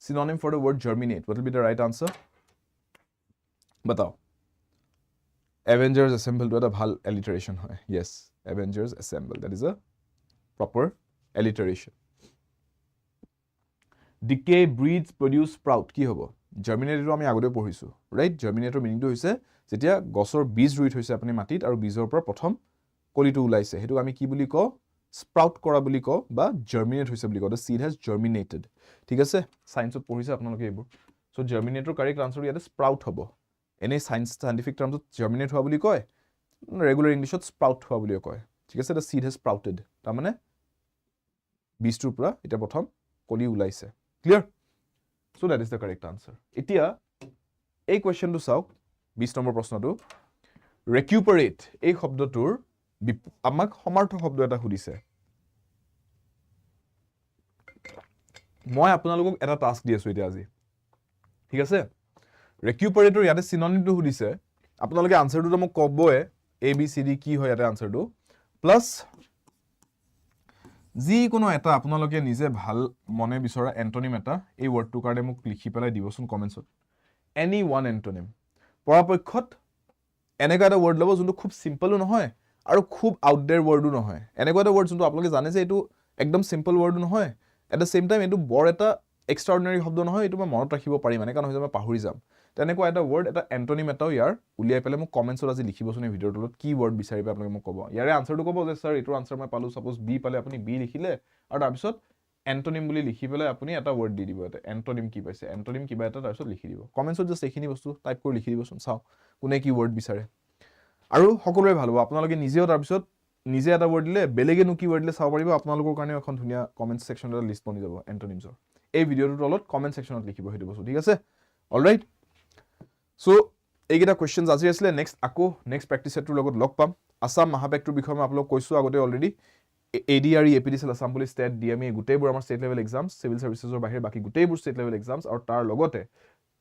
synonym for the word germinate what will be the right answer batao Avengers Assemble to a bhal alliteration hoy yes Avengers Assemble that is a proper alliteration decay breeds produce sprout ki hobo germinate to ami agote pohisu right germinate meaning to hoise jetia gosor beej ruit hoise apni matit aru beejor por prothom koli to ulaise hetu ami ki buli ko sprout kora বুলি কও বা germinate হৈছে বুলি কও the seed has germinated ঠিক আছে সায়েন্সত পঢ়িছে আপোনালোকে এইবোৰ সো germinator কাৰেক্ট আনসাৰ ইয়াতে sprout হ'ব এনে সায়েন্টিফিক টাৰ্মছত germinate হোৱা বুলি কয় ৰেগুলাৰ ইংলিশত sprout হোৱা বুলি কয় ঠিক আছে the seed has sprouted তাৰ মানে বীজটোৰ পৰা এটা প্ৰথম কলি ওলাইছে clear so that is the correct answer এতিয়া এই কোৱেশ্চনটো চাওক 20 নম্বৰ প্ৰশ্নটো recuperate এই শব্দটোৰ আমাক সমাৰ্থক শব্দ এটা সুধিছে মই আপোনালোকক এটা টাস্ক দি আছো এতিয়া আজি ঠিক আছে ৰেকিউপাৰেটৰ ইয়াতে সিনোনিমটো সুধিছে আপোনালোকে আনসাৰটো মোক ক'বয়ে এ বি সি ডি কি হয় ইয়াতে আনসাৰটো প্লাস যি কোনো এটা আপোনালোকে নিজে ভাল মনে বিচৰা এন্টোনিম এটা এই ওয়াৰ্ডটোৰ কাৰণে মোক লিখি পেলাই দিবচোন কমেন্টছত এনি ওয়ান এন্টোনিম পৰাপক্ষত এনেকা এটা ওয়াৰ্ড লব যোনটো খুব সিম্পলও নহয় আৰু খুব আউট দেয়াৰ ওয়াৰ্ডও নহয় এনেকুৱা এটা ওয়াৰ্ড যোনটো আপোনালোকে জানে যে এটো একদম সিম্পল ওয়াৰ্ড নহয় এট দ্য সেম টাইম এটো বৰ এটা এক্সট্ৰাঅৰ্ডিনাৰি শব্দ নহয় এটো মই মনত ৰাখিব পাৰিম মানে কাৰণ হৈ যাব পাহৰি যাম তেনেকুৱা এটা ওয়াৰ্ড এটা এন্টোনিম এটাও ইয়াৰ উলিয়াই পেলাই মোক কমেন্টছত আজি লিখিবচোন এই ভিডিওৰ তলত কি ওয়াৰ্ড বিচাৰিবা আপোনালোকে মোক ক'ব ইয়াৰে আনসাৰটো ক'ব যে স্যাৰ এটোৰ আনসাৰ মই পালো সাপোজ বি পালে আপুনি বি লিখিলে আৰু তাৰ পিছত এন্টোনিম বুলি লিখি পেলাই আপুনি এটা ওয়াৰ্ড দি দিব এটা এন্টোনিম কি পাইছে এন্টোনিম কিবা এটা তাৰ পিছত লিখি দিব কমেন্টছত জাস্ট এইখিনি বস্তু টাইপ কৰি লিখি দিবচোন চাও কোনে কি ওয়াৰ্ড বিচাৰে আৰু সকলোৱে ভাল হ'ব আপোনালোকে নিজেও তাৰ পিছত নিজে এটা ওয়াৰ্ড দিলে বেলেগে নো কি ওয়াৰ্ড দিলে চাব পাৰিব আপোনালোকৰ কাৰণে এখন ধুনিয়া কমেন্ট সেকশন এটা লিষ্ট বনি যাব এন্টোনিমছৰ এই ভিডিওটোৰ তলত কমেন্ট সেকশনত লিখিব হেতু বস্তু ঠিক আছে অলৰাইট সো এইকেইটা কোৱেশ্চনছ আজি আছিলে নেক্সট আকৌ নেক্সট প্ৰেক্টিছ সেটৰ লগত লগ পাম আসাম মহাপেক্টৰ বিষয়ে মই আপোনালোক কৈছো আগতে already ADRE APDCL Assam police state DME গোটেইবোৰ আমাৰ ষ্টেট লেভেল এক্সামছ সিভিল সাৰ্ভিসেছৰ বাহিৰে বাকি গোটেইবোৰ ষ্টেট লেভেল এক্সামছ আৰু তাৰ লগতে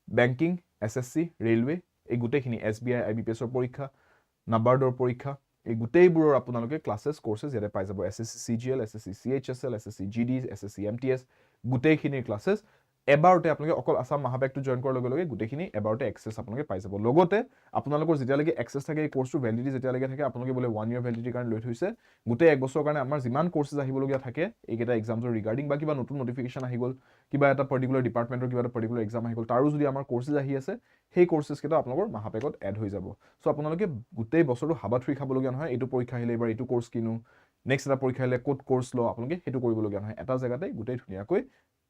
বেংকিং SSC ৰেলৱে এই গোটেইখিনি SBI IBPS ৰ পৰীক্ষা নাবাৰ্ডৰ পৰীক্ষা এই গোটেইবোৰৰ আপোনালোকে ক্লাसेस কোৰ্सेस ইয়াতে পাই যাব SSC CGL SSC CHSL SSC GD SSC MTS গোটেইখিনি ক্লাसेस এবাৰতে আপোনালোকে অকল আসাম মহাপেক্টৰ জয়েন কৰাৰ লগে লগে গোটেইখিনি এবাৰতে এক্সেস আপোনালোকে পাই যাব লগতে আপোনালোকৰ যেতিয়ালৈকে এক্সেস থাকে এই কোৰ্সটোৰ ভ্যালিডিটি যেতিয়ালৈকে থাকে আপোনালোকে বলে 1 ইয়াৰ ভ্যালিডিটি কাৰণে লৈ থৈছে গোটেই এক বছৰৰ কাৰণে আমাৰ যিমান কোৰ্সেস আহিবলগীয়া থাকে এইকেইটা এক্সামছৰ ৰিগাৰ্ডিং বা কিবা নতুন নটিফিকেশন আহি গল কিবা এটা পাৰ্টিকুলাৰ ডিপাৰ্টমেন্টৰ কিবা এটা পাৰ্টিকুলাৰ এক্সাম আহি গল তাৰো যদি আমাৰ কোৰ্সেস আহি আছে সেই কোৰ্সেস কেইটা আপোনালোকৰ মহাপেকত এড হৈ যাব সো আপোনালোকে গোটেই বছৰটো হাবা থ্ৰী খাবলগীয়া নহয় এইটো পৰীক্ষা আহিলে এবাৰ এইটো কোৰ্স কিনো নেক্সট এটা পৰীক্ষা হ'লে ক'ত কোৰ্চ লওঁ আপোনালোকে সেইটো কৰিবলগীয়া নহয় এটা জেগাতে গোটেই ধুনীয়াকৈ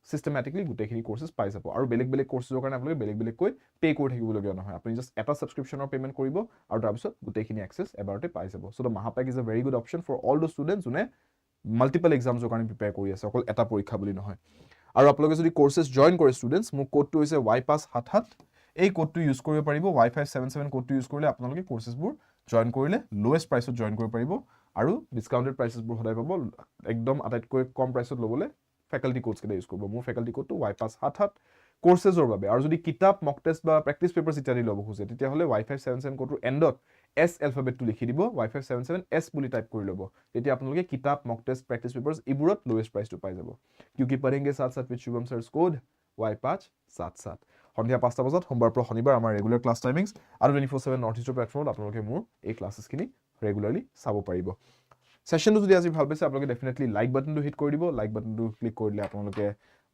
চিষ্টেমেটিকলি গোটেইখিনি কোৰ্চেছ পাই যাব আৰু বেলেগ বেলেগ কোৰ্চৰ কাৰণে আপোনালোকে বেলেগ বেলেগকৈ পে' কৰি থাকিবলগীয়া নহয় আপুনি জাষ্ট এটা ছাবস্ক্ৰিপশ্যনৰ পে'মেণ্ট কৰিব আৰু তাৰপিছত গোটেইখিনি এক্সেছ এবাৰতে পাই যাব চ' দ্য মহাপেক is a very good option for all the students যোনে মাল্টিপল এক্সামছৰ কাৰণে প্ৰিপেয়াৰ কৰি আছে অকল এটা পৰীক্ষা বুলি নহয় আৰু আপোনালোকে যদি কোৰ্চেছ জইন কৰে ষ্টুডেণ্টছ মোৰ কোডটো হৈছে Y577 এই কোডটো ইউজ কৰিব পাৰিব Y577 কোডটো ইউজ কৰিলে আপোনালোকে কোৰ্চেছবোৰ জইন কৰিলে লোৱেষ্ট প্ৰাইচত জইন কৰিব পাৰিব আৰু ডিছকাউণ্টেড প্ৰাইচেছবোৰ সদায় পাব একদম আটাইতকৈ কম প্ৰাইচত ল'বলৈ ফেকাল্টি কোডছ কেইটা ইউজ কৰিব মোৰ ফেকাল্টি কোডটো Y577 কোৰ্চেছৰ বাবে আৰু যদি কিতাপ মক টেষ্ট বা প্ৰেক্টিছ পেপাৰ্ছ ইত্যাদি ল'ব খোজে তেতিয়াহ'লে Y577 কোডটোৰ এণ্ডত S এলফাবেটটো লিখি দিব Y577 S বুলি টাইপ কৰি ল'ব তেতিয়া আপোনালোকে কিতাপ মক টেষ্ট প্ৰেক্টিছ পেপাৰ্ছ এইবোৰত লোৱেষ্ট প্ৰাইচটো পাই যাব কিউকি পঢ়েংগে সাথ সাথ উইথ শুভম ছাৰছ কোড Y577 সন্ধিয়া 5টা বজাত সোমবাৰ পৰা শনিবাৰ আমাৰ ৰেগুলাৰ ক্লাছ টাইমিংছ আৰু 24/7 নৰ্থ ইষ্টৰ প্লেটফৰ্মত আপোনালোকে মোৰ এই ক্লাছেছখিনি ৰেগুলাৰলি চাব পাৰিব সেশনটো যদি আজি ভাল পাইছে আপোনালোকে ডেফিনেটলি লাইক বাটনটো হিট কৰি দিব লাইক বাটনটো ক্লিক কৰিলে আপোনালোকে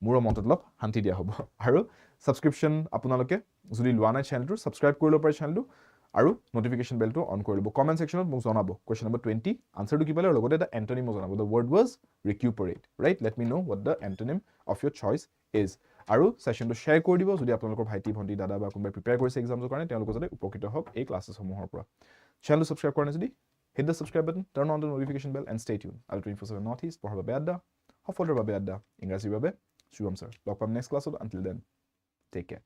মোৰ মনত অলপ শান্তি দিয়া হ'ব আৰু সাবস্ক্ৰিপশ্যন আপোনালোকে যদি লোৱা নাই চেনেলটো সাবস্ক্ৰাইব কৰি ল'ব পাৰে চেনেলটো আৰু নটিফিকেশ্যন বেলটো অন কৰি ল'ব কমেণ্ট ছেকশ্যনত মোক জনাব কুৱেশ্যন নম্বৰ 20 আনসাৰটো কি পালে আৰু লগতে এটা এণ্টনিম জনাব the word was recuperate right let me know what the antonym of your choice is আৰু সেশনটো শ্বেয়াৰ কৰি দিব যদি আপোনালোকৰ ভাইটি ভণ্টি দাদা বা কোনোবাই প্ৰিপেয়াৰ কৰিছে এক্সামৰ কাৰণে তেওঁলোকে যাতে উপকৃত হওক এই ক্লাছেছসমূহৰ পৰা চেনেলটো ছাবস্ক্ৰাইব কৰা নাই যদি hit the subscribe button, turn on the notification bell, and stay tuned. I'll 24/7 Northeast, পঢ়াৰ বাবে আড্ডা, সফলৰ বাবে আড্ডা, ইংৰাজীৰ বাবে শুভম ছাৰ। লগ পাম নেক্সট ক্লাছত, until then, take care.